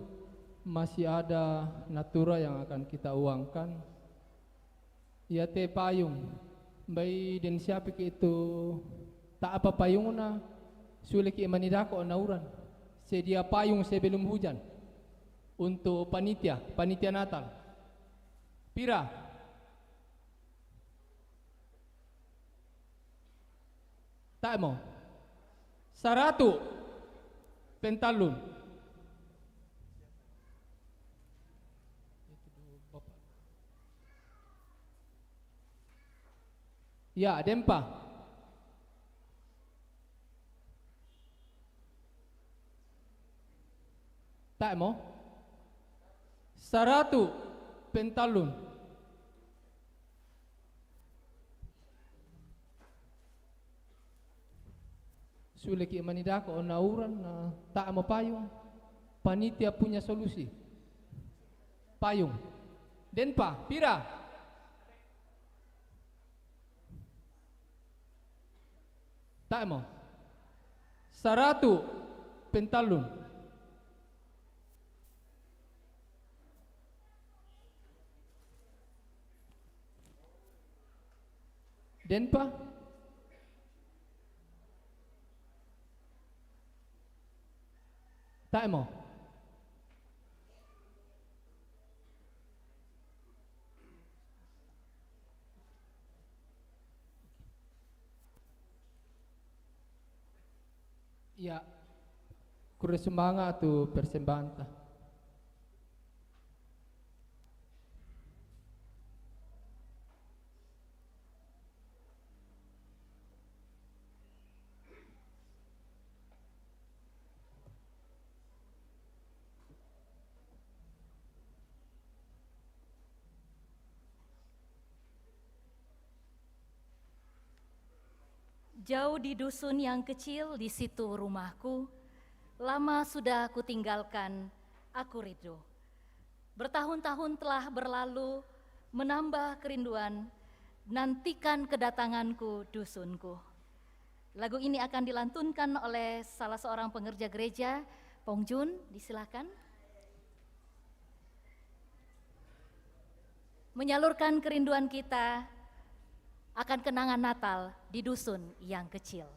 masih ada natura yang akan kita uangkan. Ya, te payung. Bayi dan siapa itu tak apa payung na sulit manidako nauran. Sedia payung sebelum hujan untuk panitia Natal. Pira? Tak mau. 100 pentalun. Ya, dempa. Tak mau. 100 pentalun. Sulit manidako nauran na tak mau payung. Panitia punya solusi. Payung. Denpa, pira? Tak mau. 100 pentalun. Denpa? Tak mau. Ya, kurang semangat tu persembahan ta. Jauh di dusun yang kecil, di situ rumahku. Lama sudah aku tinggalkan, aku rindu. Bertahun-tahun telah berlalu, menambah kerinduan, nantikan kedatanganku dusunku. Lagu ini akan dilantunkan oleh salah seorang pengerja gereja, Pong Jun, disilakan. Menyalurkan kerinduan kita akan kenangan Natal di dusun yang kecil.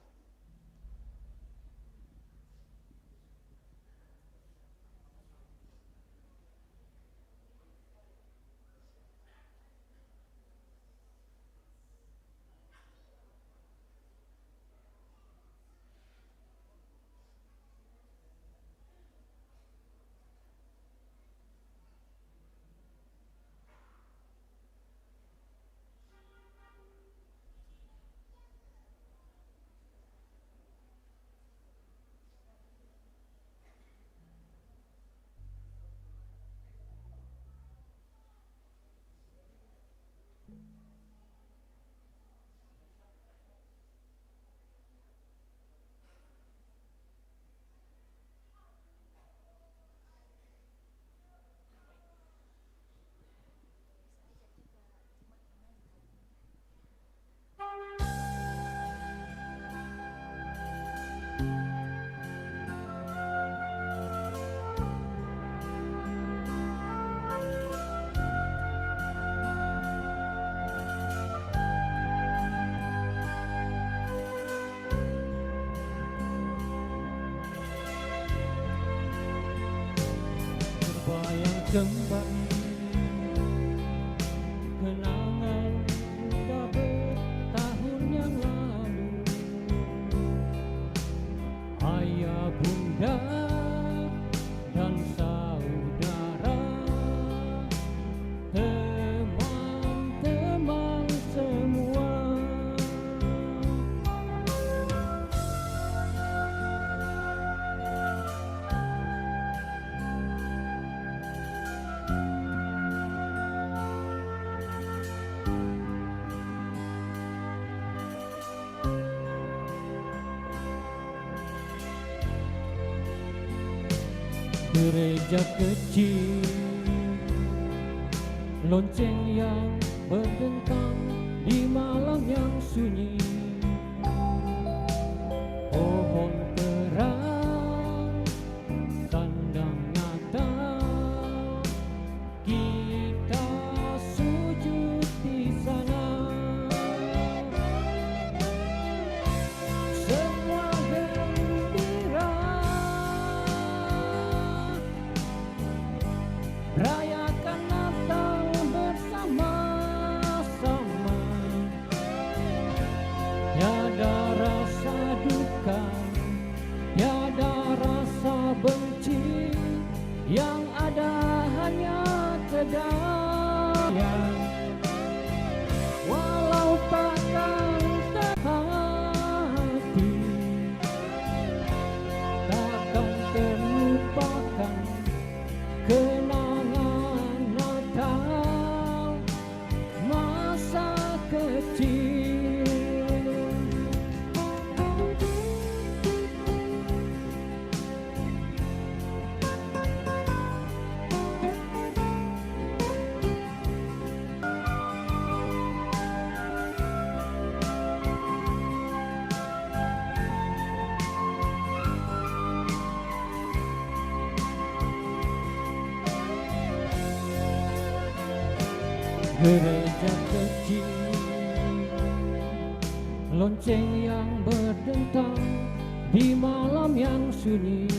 Terbayang kembali kenangan muda bertahun yang lalu. Ayah, bunda, dan saudara, teman-teman semua. Gereja kecil lonceng yang berdentang di malam yang sunyi, pohon terang, kandang Natal, kita sujud di sana. Semua gembira, rayakan Natal bersama-sama. Tiada rasa duka, tiada rasa benci, yang ada hanya kedamaian. Walau takkan terhati, takkan terlupakan kenangan Natal masa kecil. Gereja kecil, lonceng yang berdentang di malam yang sunyi,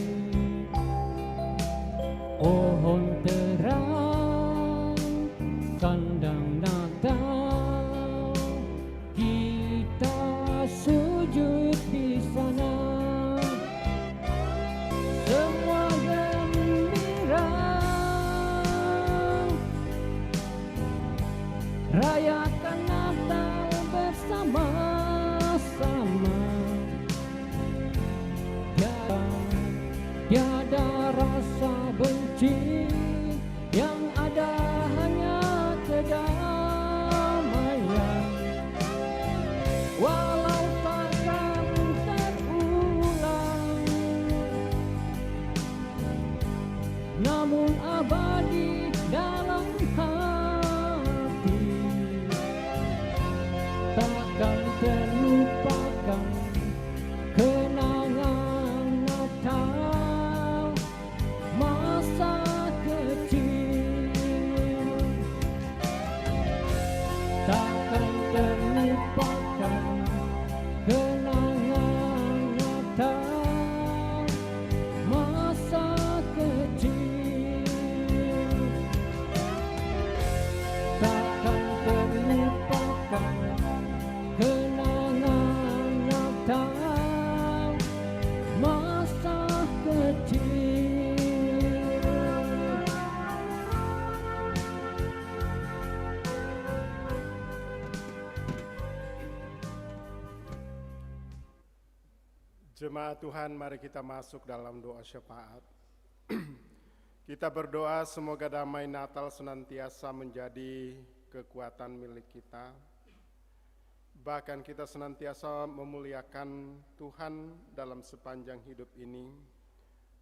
pohon terang, kandang Natal, kita sujud di sana. Semua gembira, rayakan Natal bersama-sama. Tiada rasa benci, yang ada hanya kedamaian. Walau takkan terulang, namun abadi dalam hati. Takkan terlupakan kenangan Natal masa kecil. Takkan terlupakan kenangan Natal masa kecil. Takkan terlupakan kenangan Natal masa kecil. Jemaat Tuhan, mari kita masuk dalam doa syafaat. Kita berdoa semoga damai Natal senantiasa menjadi kekuatan milik kita. Bahkan kita senantiasa memuliakan Tuhan dalam sepanjang hidup ini.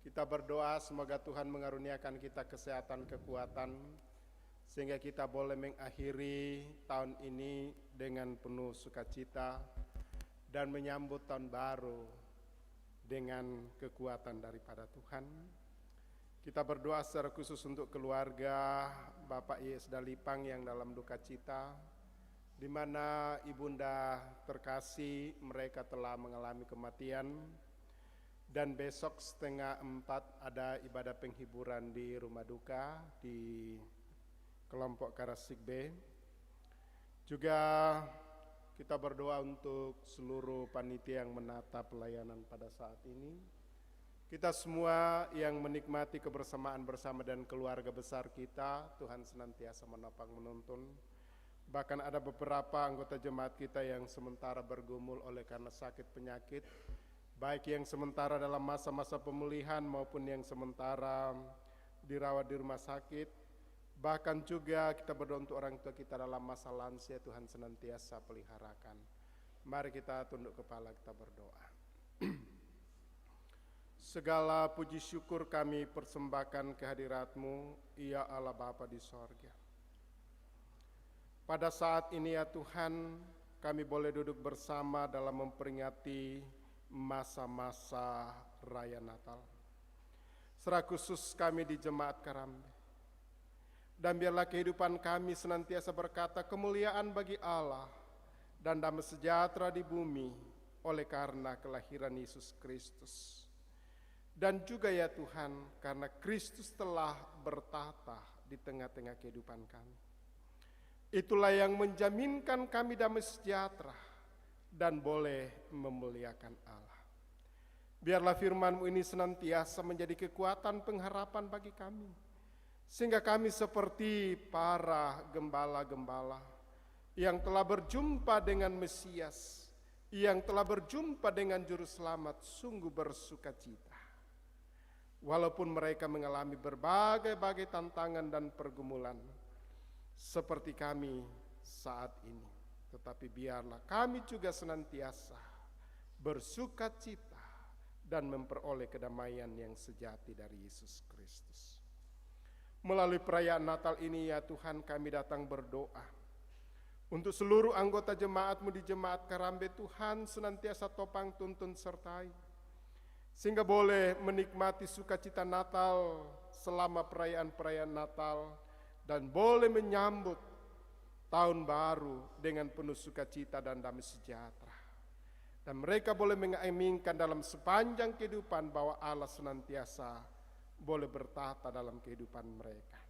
Kita berdoa semoga Tuhan mengaruniakan kita kesehatan, kekuatan, sehingga kita boleh mengakhiri tahun ini dengan penuh sukacita dan menyambut tahun baru dengan kekuatan daripada Tuhan. Kita berdoa secara khusus untuk keluarga Bapak Yes Dalipang yang dalam duka cita, di mana ibunda terkasih mereka telah mengalami kematian, dan besok 3:30 ada ibadah penghiburan di rumah duka di kelompok Karasik B. Juga kita berdoa untuk seluruh panitia yang menata pelayanan pada saat ini. Kita semua yang menikmati kebersamaan bersama dan keluarga besar kita, Tuhan senantiasa menopang menuntun. Bahkan ada beberapa anggota jemaat kita yang sementara bergumul oleh karena sakit penyakit, baik yang sementara dalam masa-masa pemulihan maupun yang sementara dirawat di rumah sakit. Bahkan juga kita berdoa untuk orang tua kita dalam masa lansia, Tuhan senantiasa peliharakan. Mari kita tunduk kepala, kita berdoa. Segala puji syukur kami persembahkan kehadirat-Mu, ya Allah Bapa di sorga. Pada saat ini ya Tuhan, kami boleh duduk bersama dalam memperingati masa-masa Raya Natal. Secara khusus kami di Jemaat Karambe. Dan biarlah kehidupan kami senantiasa berkata kemuliaan bagi Allah dan damai sejahtera di bumi oleh karena kelahiran Yesus Kristus. Dan juga ya Tuhan, karena Kristus telah bertahta di tengah-tengah kehidupan kami. Itulah yang menjaminkan kami damai sejahtera dan boleh memuliakan Allah. Biarlah firman-Mu ini senantiasa menjadi kekuatan pengharapan bagi kami. Sehingga kami seperti para gembala-gembala yang telah berjumpa dengan Mesias, yang telah berjumpa dengan Juru Selamat, sungguh bersukacita. Walaupun mereka mengalami berbagai-bagai tantangan dan pergumulan, seperti kami saat ini. Tetapi biarlah kami juga senantiasa bersukacita dan memperoleh kedamaian yang sejati dari Yesus Kristus. Melalui perayaan Natal ini ya Tuhan, kami datang berdoa untuk seluruh anggota jemaat-Mu di Jemaat Karambe. Tuhan senantiasa topang tuntun sertai, sehingga boleh menikmati sukacita Natal selama perayaan-perayaan Natal, dan boleh menyambut tahun baru dengan penuh sukacita dan damai sejahtera. Dan mereka boleh mengaminkan dalam sepanjang kehidupan bahwa Allah senantiasa boleh bertahta dalam kehidupan mereka.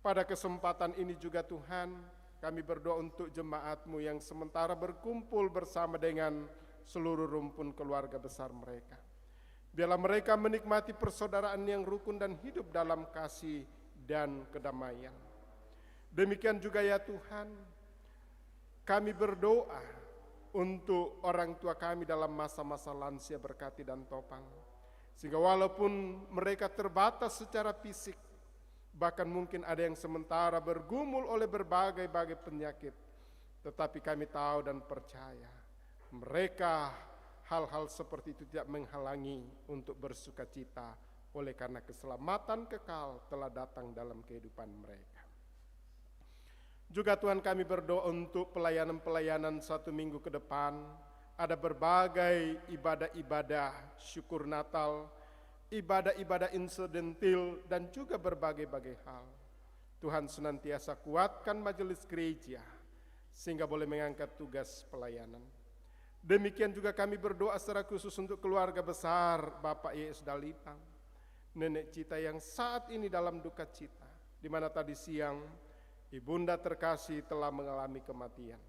Pada kesempatan ini juga Tuhan, kami berdoa untuk jemaat-Mu yang sementara berkumpul bersama dengan seluruh rumpun keluarga besar mereka. Biarlah mereka menikmati persaudaraan yang rukun dan hidup dalam kasih dan kedamaian. Demikian juga ya Tuhan, kami berdoa untuk orang tua kami dalam masa-masa lansia, berkati dan topang. Sehingga walaupun mereka terbatas secara fisik, bahkan mungkin ada yang sementara bergumul oleh berbagai-bagai penyakit, tetapi kami tahu dan percaya mereka hal-hal seperti itu tidak menghalangi untuk bersukacita, oleh karena keselamatan kekal telah datang dalam kehidupan mereka. Juga Tuhan, kami berdoa untuk pelayanan-pelayanan 1 minggu ke depan. Ada berbagai ibadah-ibadah syukur Natal, ibadah-ibadah insidentil, dan juga berbagai-bagai hal. Tuhan senantiasa kuatkan majelis gereja, sehingga boleh mengangkat tugas pelayanan. Demikian juga kami berdoa secara khusus untuk keluarga besar Bapak Y.S. Dalipang, Nenek Cita yang saat ini dalam duka cita, di mana tadi siang Ibunda terkasih telah mengalami kematian.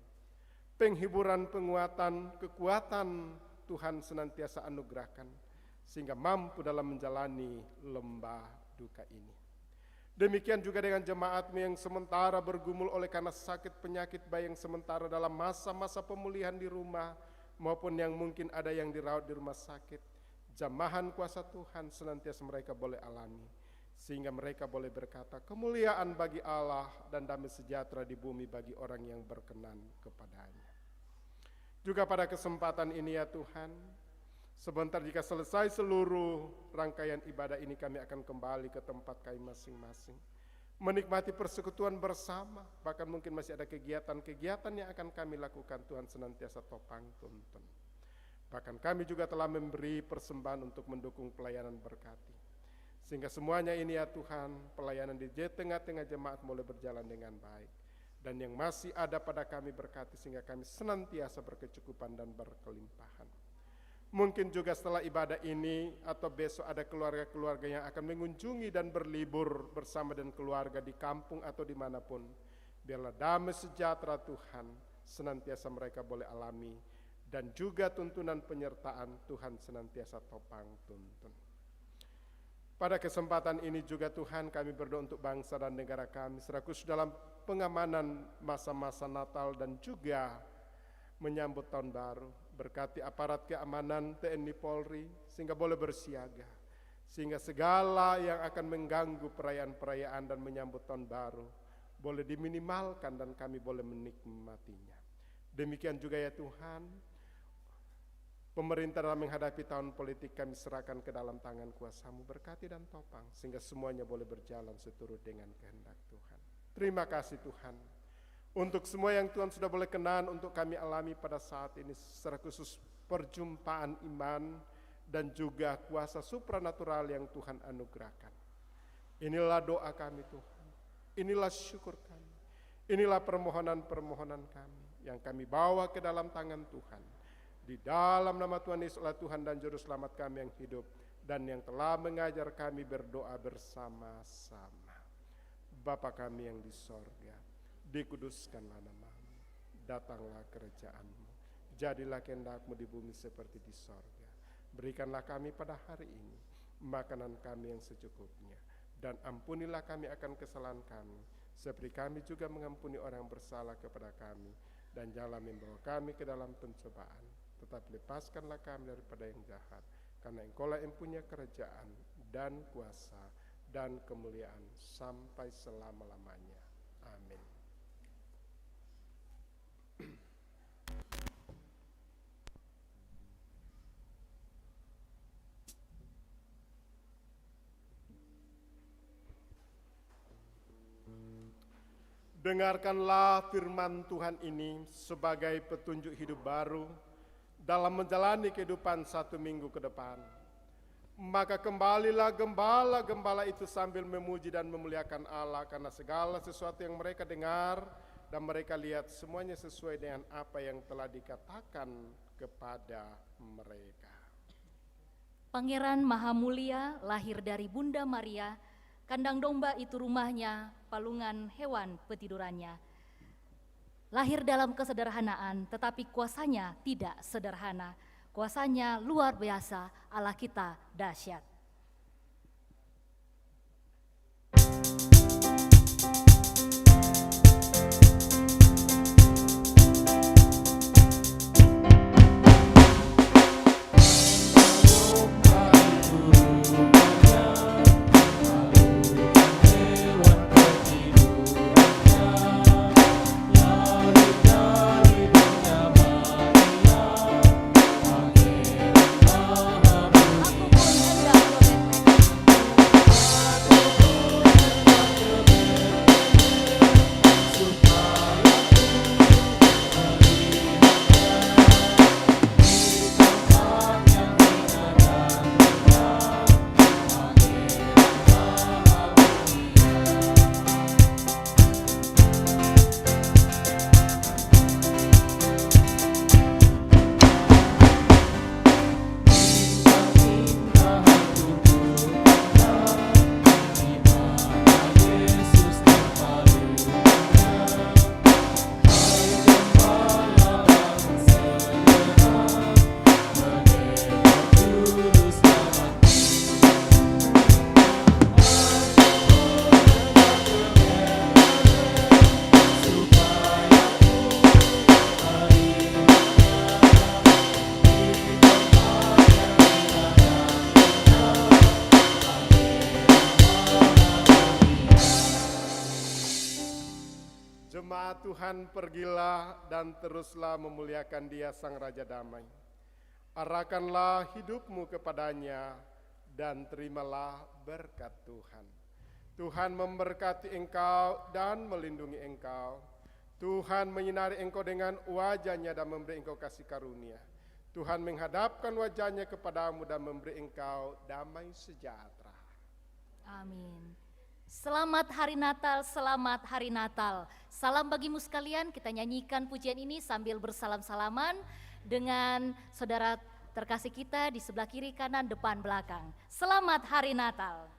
Penghiburan, penguatan, kekuatan Tuhan senantiasa anugerahkan, sehingga mampu dalam menjalani lembah duka ini. Demikian juga dengan jemaat-Mu yang sementara bergumul oleh karena sakit penyakit, baik yang sementara dalam masa-masa pemulihan di rumah, maupun yang mungkin ada yang dirawat di rumah sakit. Jamahan kuasa Tuhan senantiasa mereka boleh alami, sehingga mereka boleh berkata kemuliaan bagi Allah dan damai sejahtera di bumi bagi orang yang berkenan kepadanya. Juga pada kesempatan ini ya Tuhan, sebentar jika selesai seluruh rangkaian ibadah ini, kami akan kembali ke tempat kami masing-masing, menikmati persekutuan bersama. Bahkan mungkin masih ada kegiatan-kegiatan yang akan kami lakukan. Tuhan senantiasa topang tuntun. Bahkan kami juga telah memberi persembahan untuk mendukung pelayanan berkati, sehingga semuanya ini ya Tuhan, pelayanan di tengah-tengah jemaat mulai berjalan dengan baik. Dan yang masih ada pada kami berkati, sehingga kami senantiasa berkecukupan dan berkelimpahan. Mungkin juga setelah ibadah ini atau besok ada keluarga-keluarga yang akan mengunjungi dan berlibur bersama dengan keluarga di kampung atau dimanapun. Biarlah damai sejahtera Tuhan senantiasa mereka boleh alami, dan juga tuntunan penyertaan Tuhan senantiasa topang tuntun. Pada kesempatan ini juga Tuhan, kami berdoa untuk bangsa dan negara kami, secara khusus dalam pengamanan masa-masa Natal dan juga menyambut tahun baru. Berkati aparat keamanan TNI Polri sehingga boleh bersiaga, sehingga segala yang akan mengganggu perayaan-perayaan dan menyambut tahun baru boleh diminimalkan dan kami boleh menikmatinya. Demikian juga ya Tuhan, pemerintah dalam menghadapi tahun politik kami serahkan ke dalam tangan kuasa-Mu, berkati dan topang sehingga semuanya boleh berjalan seturut dengan kehendak Tuhan. Terima kasih Tuhan Untuk semua yang Tuhan sudah boleh kenan untuk kami alami pada saat ini, secara khusus perjumpaan iman dan juga kuasa supranatural yang Tuhan anugerahkan. Inilah doa kami Tuhan, inilah syukur kami, inilah permohonan-permohonan kami yang kami bawa ke dalam tangan Tuhan. Di dalam nama Tuhan Yesus Tuhan dan Juru Selamat kami yang hidup dan yang telah mengajar kami berdoa bersama-sama. Bapa kami yang di sorga, dikuduskanlah namamu, datanglah kerajaan-mu, jadilah kehendak-mu di bumi seperti di sorga. Berikanlah kami pada hari ini makanan kami yang secukupnya, dan ampunilah kami akan kesalahan kami, seperti kami juga mengampuni orang yang bersalah kepada kami, dan janganlah membawa kami ke dalam pencobaan, tetapi lepaskanlah kami daripada yang jahat, karena Engkaulah yang punya kerajaan dan kuasa dan kemuliaan sampai selama-lamanya. Amin. Dengarkanlah firman Tuhan ini sebagai petunjuk hidup baru dalam menjalani kehidupan 1 minggu ke depan. Maka kembalilah gembala-gembala itu sambil memuji dan memuliakan Allah, karena segala sesuatu yang mereka dengar dan mereka lihat semuanya sesuai dengan apa yang telah dikatakan kepada mereka. Pangeran Mahamulia lahir dari Bunda Maria, kandang domba itu rumahnya, palungan hewan petidurannya. Lahir dalam kesederhanaan, tetapi kuasanya tidak sederhana. Kuasanya luar biasa, Allah kita dahsyat. Jemaat Tuhan, pergilah dan teruslah memuliakan Dia Sang Raja Damai. Arahkanlah hidupmu kepadanya dan terimalah berkat Tuhan. Tuhan memberkati engkau dan melindungi engkau. Tuhan menyinari engkau dengan wajah-Nya dan memberi engkau kasih karunia. Tuhan menghadapkan wajah-Nya kepadamu dan memberi engkau damai sejahtera. Amin. Selamat hari Natal, selamat hari Natal. Salam bagimu sekalian, kita nyanyikan pujian ini sambil bersalam-salaman dengan saudara terkasih kita di sebelah kiri, kanan, depan, belakang. Selamat hari Natal. Selamat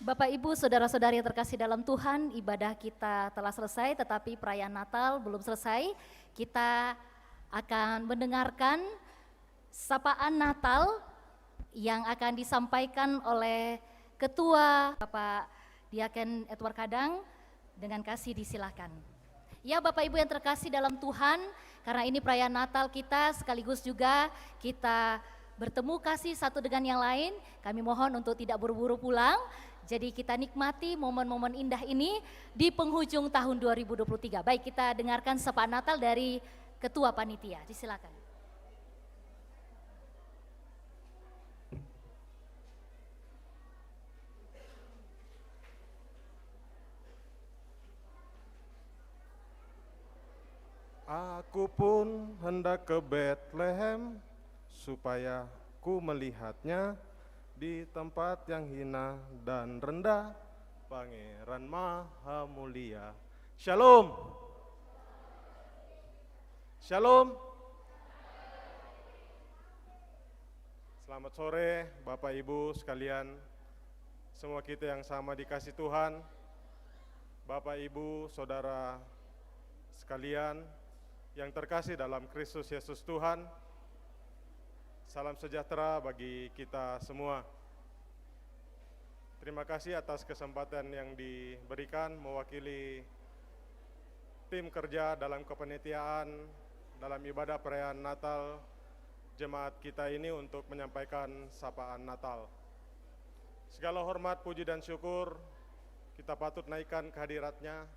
Bapak, Ibu, saudara-saudari yang terkasih dalam Tuhan, ibadah kita telah selesai tetapi perayaan Natal belum selesai. Kita akan mendengarkan sapaan Natal yang akan disampaikan oleh Ketua Bapak Diaken Edward Kadang. Dengan kasih disilakan. Ya Bapak Ibu yang terkasih dalam Tuhan, karena ini perayaan Natal kita sekaligus juga kita bertemu kasih satu dengan yang lain, kami mohon untuk tidak buru-buru pulang. Jadi kita nikmati momen-momen indah ini di penghujung tahun 2023. Baik, kita dengarkan sapaan Natal dari Ketua Panitia, disilakan. Aku pun hendak ke Bethlehem, supaya ku melihatnya di tempat yang hina dan rendah, Pangeran Maha Mulia. Shalom. Shalom. Selamat sore Bapak Ibu sekalian, semua kita yang sama dikasih Tuhan, Bapak Ibu, Saudara sekalian, yang terkasih dalam Kristus Yesus Tuhan, salam sejahtera bagi kita semua. Terima kasih atas kesempatan yang diberikan mewakili tim kerja dalam kepanitiaan dalam ibadah perayaan Natal jemaat kita ini untuk menyampaikan sapaan Natal. Segala hormat, puji dan syukur kita patut naikkan kehadiratnya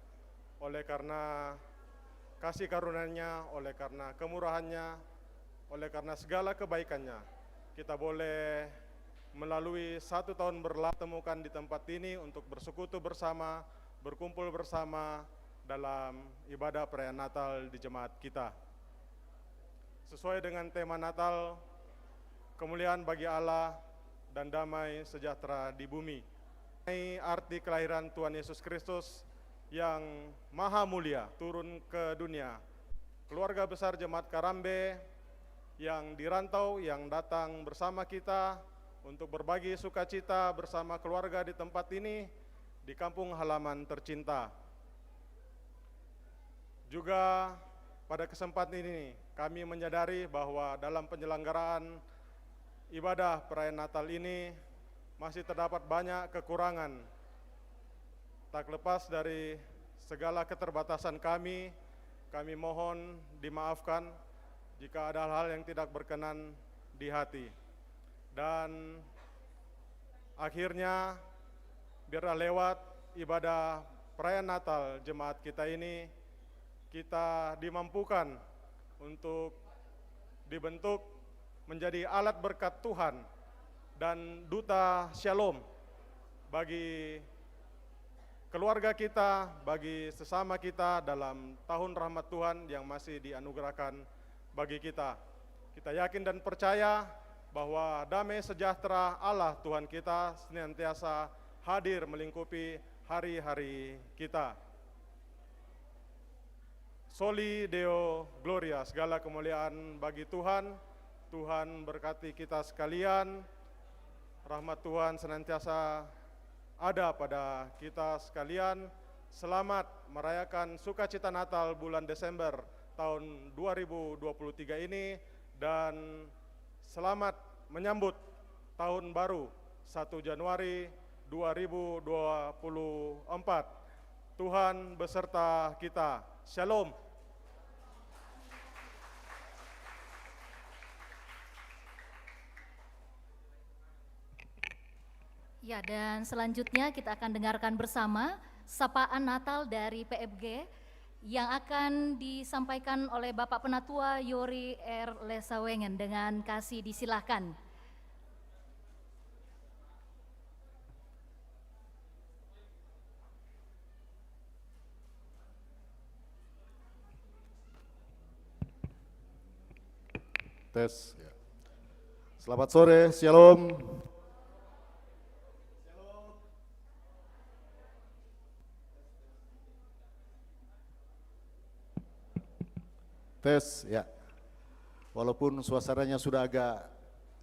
oleh karena kasih karunia-Nya, oleh karena kemurahan-Nya, oleh karena segala kebaikan-Nya, kita boleh melalui 1 tahun bertemukan di tempat ini untuk bersekutu bersama, berkumpul bersama dalam ibadah perayaan Natal di jemaat kita. Sesuai dengan tema Natal, kemuliaan bagi Allah dan damai sejahtera di bumi. Ini arti kelahiran Tuhan Yesus Kristus yang maha mulia turun ke dunia. Keluarga besar Jemaat Karambe yang dirantau, yang datang bersama kita untuk berbagi sukacita bersama keluarga di tempat ini, di kampung halaman tercinta. Juga pada kesempatan ini kami menyadari bahwa dalam penyelenggaraan ibadah perayaan Natal ini masih terdapat banyak kekurangan. Tak lepas dari segala keterbatasan kami mohon dimaafkan jika ada hal-hal yang tidak berkenan di hati. Dan akhirnya biarlah lewat ibadah perayaan Natal jemaat kita ini, kita dimampukan untuk dibentuk menjadi alat berkat Tuhan dan duta shalom bagi keluarga kita, bagi sesama kita dalam tahun rahmat Tuhan yang masih dianugerahkan bagi kita. Kita yakin dan percaya bahwa damai sejahtera Allah Tuhan kita senantiasa hadir melingkupi hari-hari kita. Soli Deo Gloria, segala kemuliaan bagi Tuhan. Tuhan berkati kita sekalian, rahmat Tuhan senantiasa ada pada kita sekalian. Selamat merayakan sukacita Natal bulan Desember tahun 2023 ini, dan selamat menyambut tahun baru 1 Januari 2024. Tuhan beserta kita. Shalom. Ya, dan selanjutnya kita akan dengarkan bersama sapaan Natal dari PFG yang akan disampaikan oleh Bapak Penatua Yori R. Lesawengen. Dengan kasih disilahkan. Tes. Selamat sore, shalom. Tes, ya. Walaupun suasananya sudah agak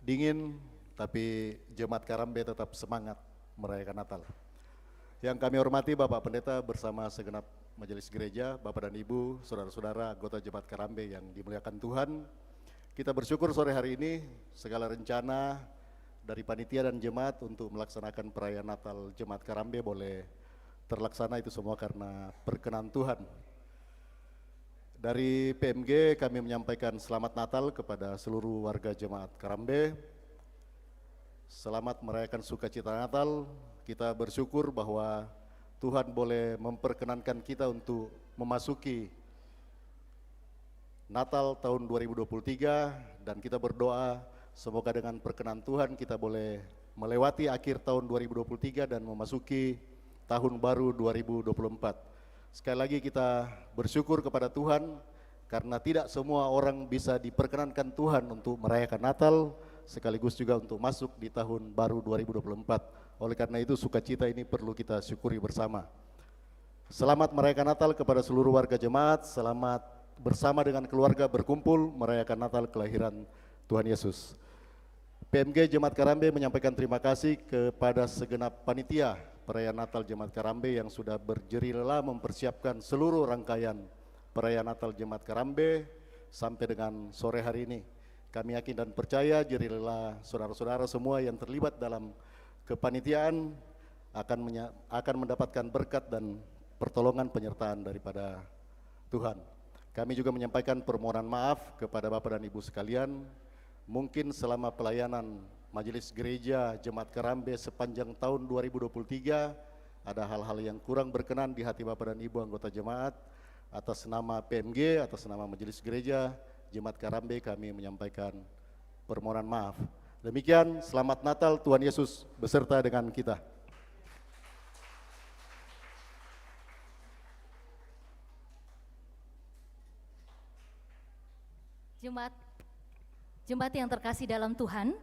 dingin, tapi Jemaat Karambe tetap semangat merayakan Natal. Yang kami hormati Bapak Pendeta bersama segenap Majelis Gereja, Bapak dan Ibu, saudara-saudara anggota Jemaat Karambe yang dimuliakan Tuhan. Kita bersyukur sore hari ini segala rencana dari panitia dan jemaat untuk melaksanakan perayaan Natal Jemaat Karambe boleh terlaksana, itu semua karena perkenan Tuhan. Dari PMG kami menyampaikan selamat Natal kepada seluruh warga Jemaat Karambe. Selamat merayakan sukacita Natal. Kita bersyukur bahwa Tuhan boleh memperkenankan kita untuk memasuki Natal tahun 2023, dan kita berdoa semoga dengan perkenan Tuhan kita boleh melewati akhir tahun 2023 dan memasuki tahun baru 2024. Sekali lagi kita bersyukur kepada Tuhan karena tidak semua orang bisa diperkenankan Tuhan untuk merayakan Natal sekaligus juga untuk masuk di tahun baru 2024. Oleh karena itu sukacita ini perlu kita syukuri bersama. Selamat merayakan Natal kepada seluruh warga jemaat. Selamat bersama dengan keluarga berkumpul merayakan Natal kelahiran Tuhan Yesus. PMG Jemaat Karambe menyampaikan terima kasih kepada segenap panitia perayaan Natal Jemaat Karambe yang sudah berjerila mempersiapkan seluruh rangkaian perayaan Natal Jemaat Karambe sampai dengan sore hari ini. Kami yakin dan percaya jerila saudara-saudara semua yang terlibat dalam kepanitiaan akan mendapatkan berkat dan pertolongan penyertaan daripada Tuhan. Kami juga menyampaikan permohonan maaf kepada Bapak dan Ibu sekalian. Mungkin selama pelayanan Majelis Gereja Jemaat Karambe sepanjang tahun 2023 ada hal-hal yang kurang berkenan di hati Bapak dan Ibu anggota jemaat. Atas nama PMG, atas nama Majelis Gereja Jemaat Karambe kami menyampaikan permohonan maaf. Demikian, selamat Natal, Tuhan Yesus beserta dengan kita. Jemaat yang terkasih dalam Tuhan,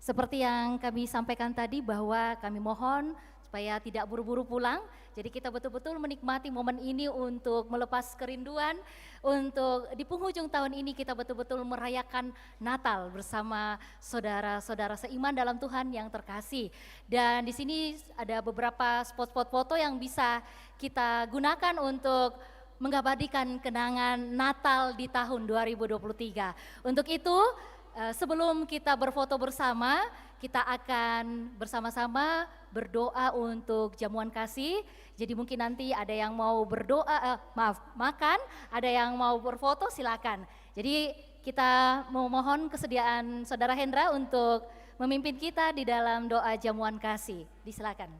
seperti yang kami sampaikan tadi bahwa kami mohon supaya tidak buru-buru pulang. Jadi kita betul-betul menikmati momen ini untuk melepas kerinduan, untuk di penghujung tahun ini kita betul-betul merayakan Natal bersama saudara-saudara seiman dalam Tuhan yang terkasih. Dan di sini ada beberapa spot-spot foto yang bisa kita gunakan untuk mengabadikan kenangan Natal di tahun 2023. Untuk itu, sebelum kita berfoto bersama, kita akan bersama-sama berdoa untuk jamuan kasih. Jadi mungkin nanti ada yang mau berdoa, makan, ada yang mau berfoto, silakan. Jadi kita memohon kesediaan Saudara Hendra untuk memimpin kita di dalam doa jamuan kasih. Disilakan.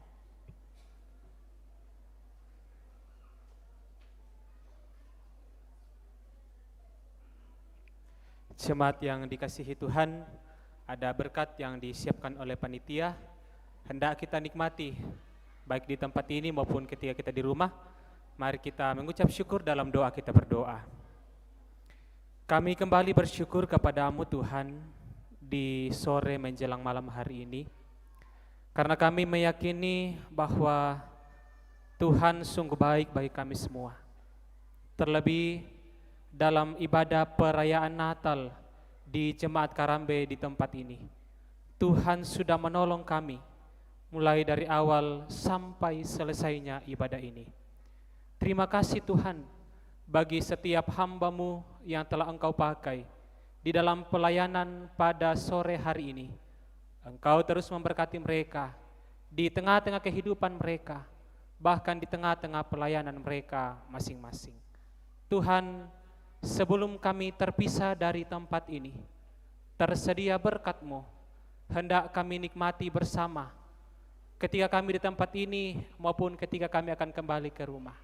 Jemaat yang dikasihi Tuhan, ada berkat yang disiapkan oleh panitia, hendak kita nikmati, baik di tempat ini maupun ketika kita di rumah. Mari kita mengucap syukur dalam doa kita berdoa. Kami kembali bersyukur kepada-Mu Tuhan di sore menjelang malam hari ini, karena kami meyakini bahwa Tuhan sungguh baik bagi kami semua. Terlebih dalam ibadah perayaan Natal di Jemaat Karambe di tempat ini, Tuhan sudah menolong kami mulai dari awal sampai selesainya ibadah ini. Terima kasih Tuhan bagi setiap hamba-Mu yang telah Engkau pakai di dalam pelayanan pada sore hari ini. Engkau terus memberkati mereka di tengah-tengah kehidupan mereka, bahkan di tengah-tengah pelayanan mereka masing-masing. Tuhan, sebelum kami terpisah dari tempat ini, tersedia berkat-Mu, hendak kami nikmati bersama ketika kami di tempat ini maupun ketika kami akan kembali ke rumah.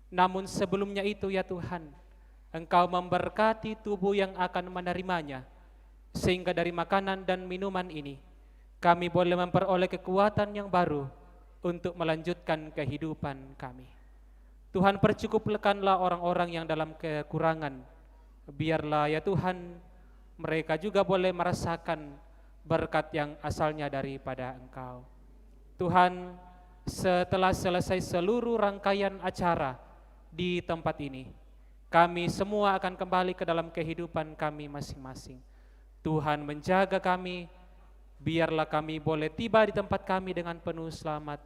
Namun sebelumnya itu ya Tuhan, Engkau memberkati tubuh yang akan menerimanya, sehingga dari makanan dan minuman ini kami boleh memperoleh kekuatan yang baru untuk melanjutkan kehidupan kami. Tuhan, percukupkanlah orang-orang yang dalam kekurangan. Biarlah ya Tuhan, mereka juga boleh merasakan berkat yang asalnya daripada Engkau. Tuhan, setelah selesai seluruh rangkaian acara di tempat ini, kami semua akan kembali ke dalam kehidupan kami masing-masing. Tuhan menjaga kami, biarlah kami boleh tiba di tempat kami dengan penuh selamat,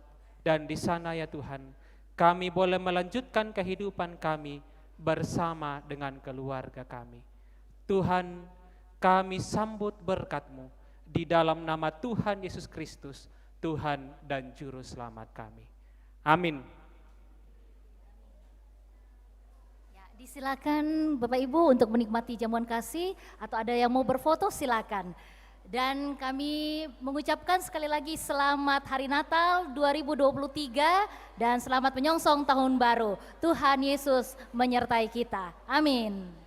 Dan di sana ya Tuhan, kami boleh melanjutkan kehidupan kami bersama dengan keluarga kami. Tuhan, kami sambut berkat-Mu di dalam nama Tuhan Yesus Kristus, Tuhan dan Juru Selamat kami. Amin. Ya, disilakan Bapak Ibu untuk menikmati jamuan kasih, atau ada yang mau berfoto silakan. Dan kami mengucapkan sekali lagi selamat Hari Natal 2023 dan selamat menyongsong Tahun Baru. Tuhan Yesus menyertai kita. Amin.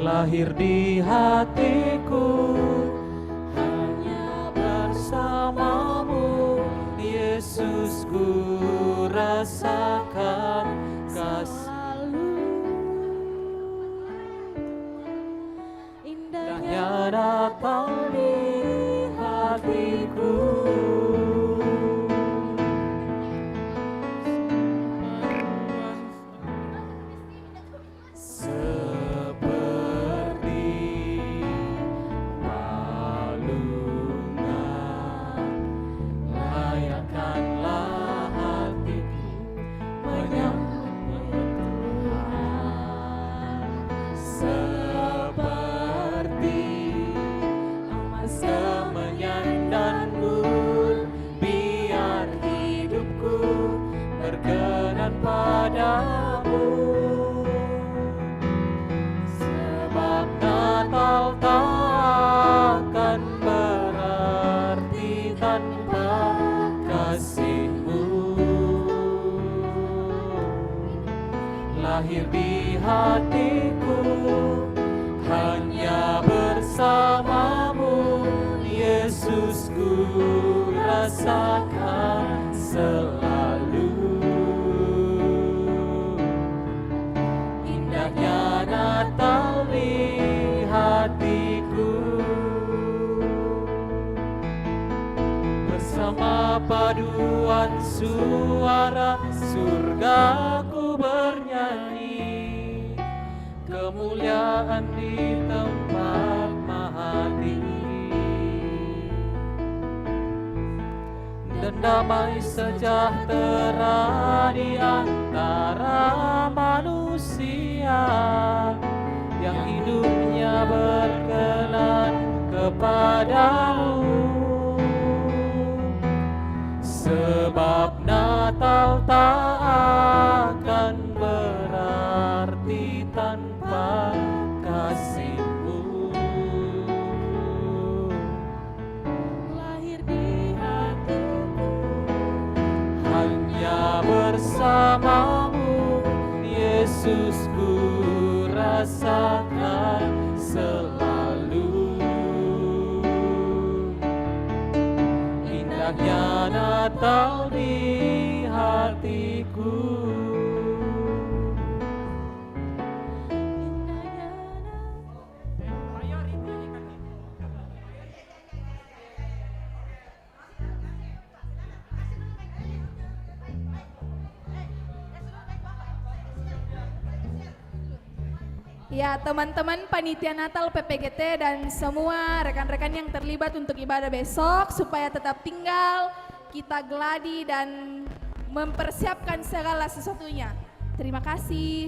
Lahir di hatiku hanya bersamamu, Yesus, ku rasakan kasih-Mu. Indahnya Natal di hatiku. Sebab Natal takkan berarti tanpa kasih-Mu. Lahir di hatiku hanya bersamamu, Yesus, ku rasakan selalu. Indahnya Natal di hatiku, bersama paduan suara surgaku bernyanyi, kemuliaan di tempat maha tinggi, dan damai sejahtera di antara manusia yang hidupnya berkenan kepadamu. Sebab Natal tak akan berarti tanpa kasih-Mu. Lahir di hatiku hanya bersamamu, Yesus, ku rasakan selalu indahnya Natal di hatiku. Ya, teman-teman panitia Natal PPGT dan semua rekan-rekan yang terlibat untuk ibadah besok, supaya tetap tinggal, kita geladi dan mempersiapkan segala sesuatunya. Terima kasih.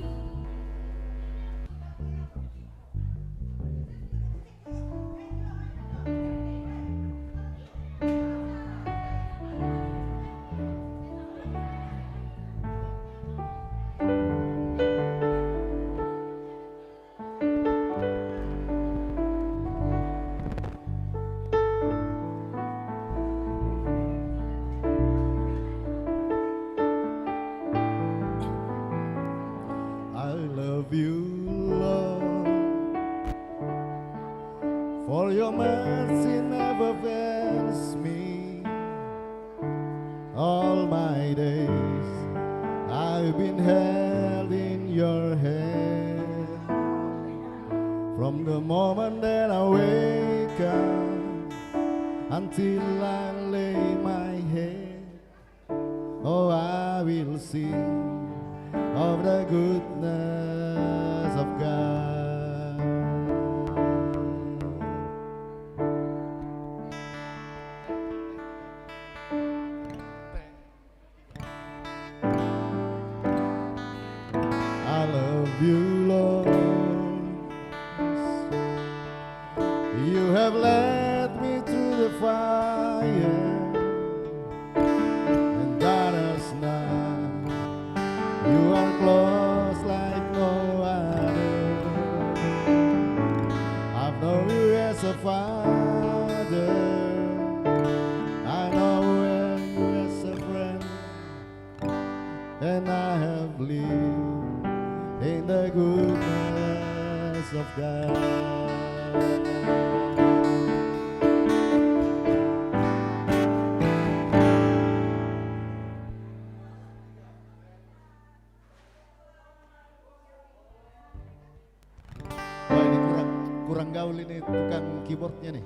I love you, Lord, for your mercy never fails me. All my days I've been held in your hand. From the moment that I wake up until I lay my head, oh, I will sing of the goodness of God. I love you, Lord. You have led me through the fire and darkness night. You are close like no other. I've known you as a father. I know you as a friend, and I have lived in the goodness of God. Wah, ini kurang gaul ini tukang keyboardnya nih.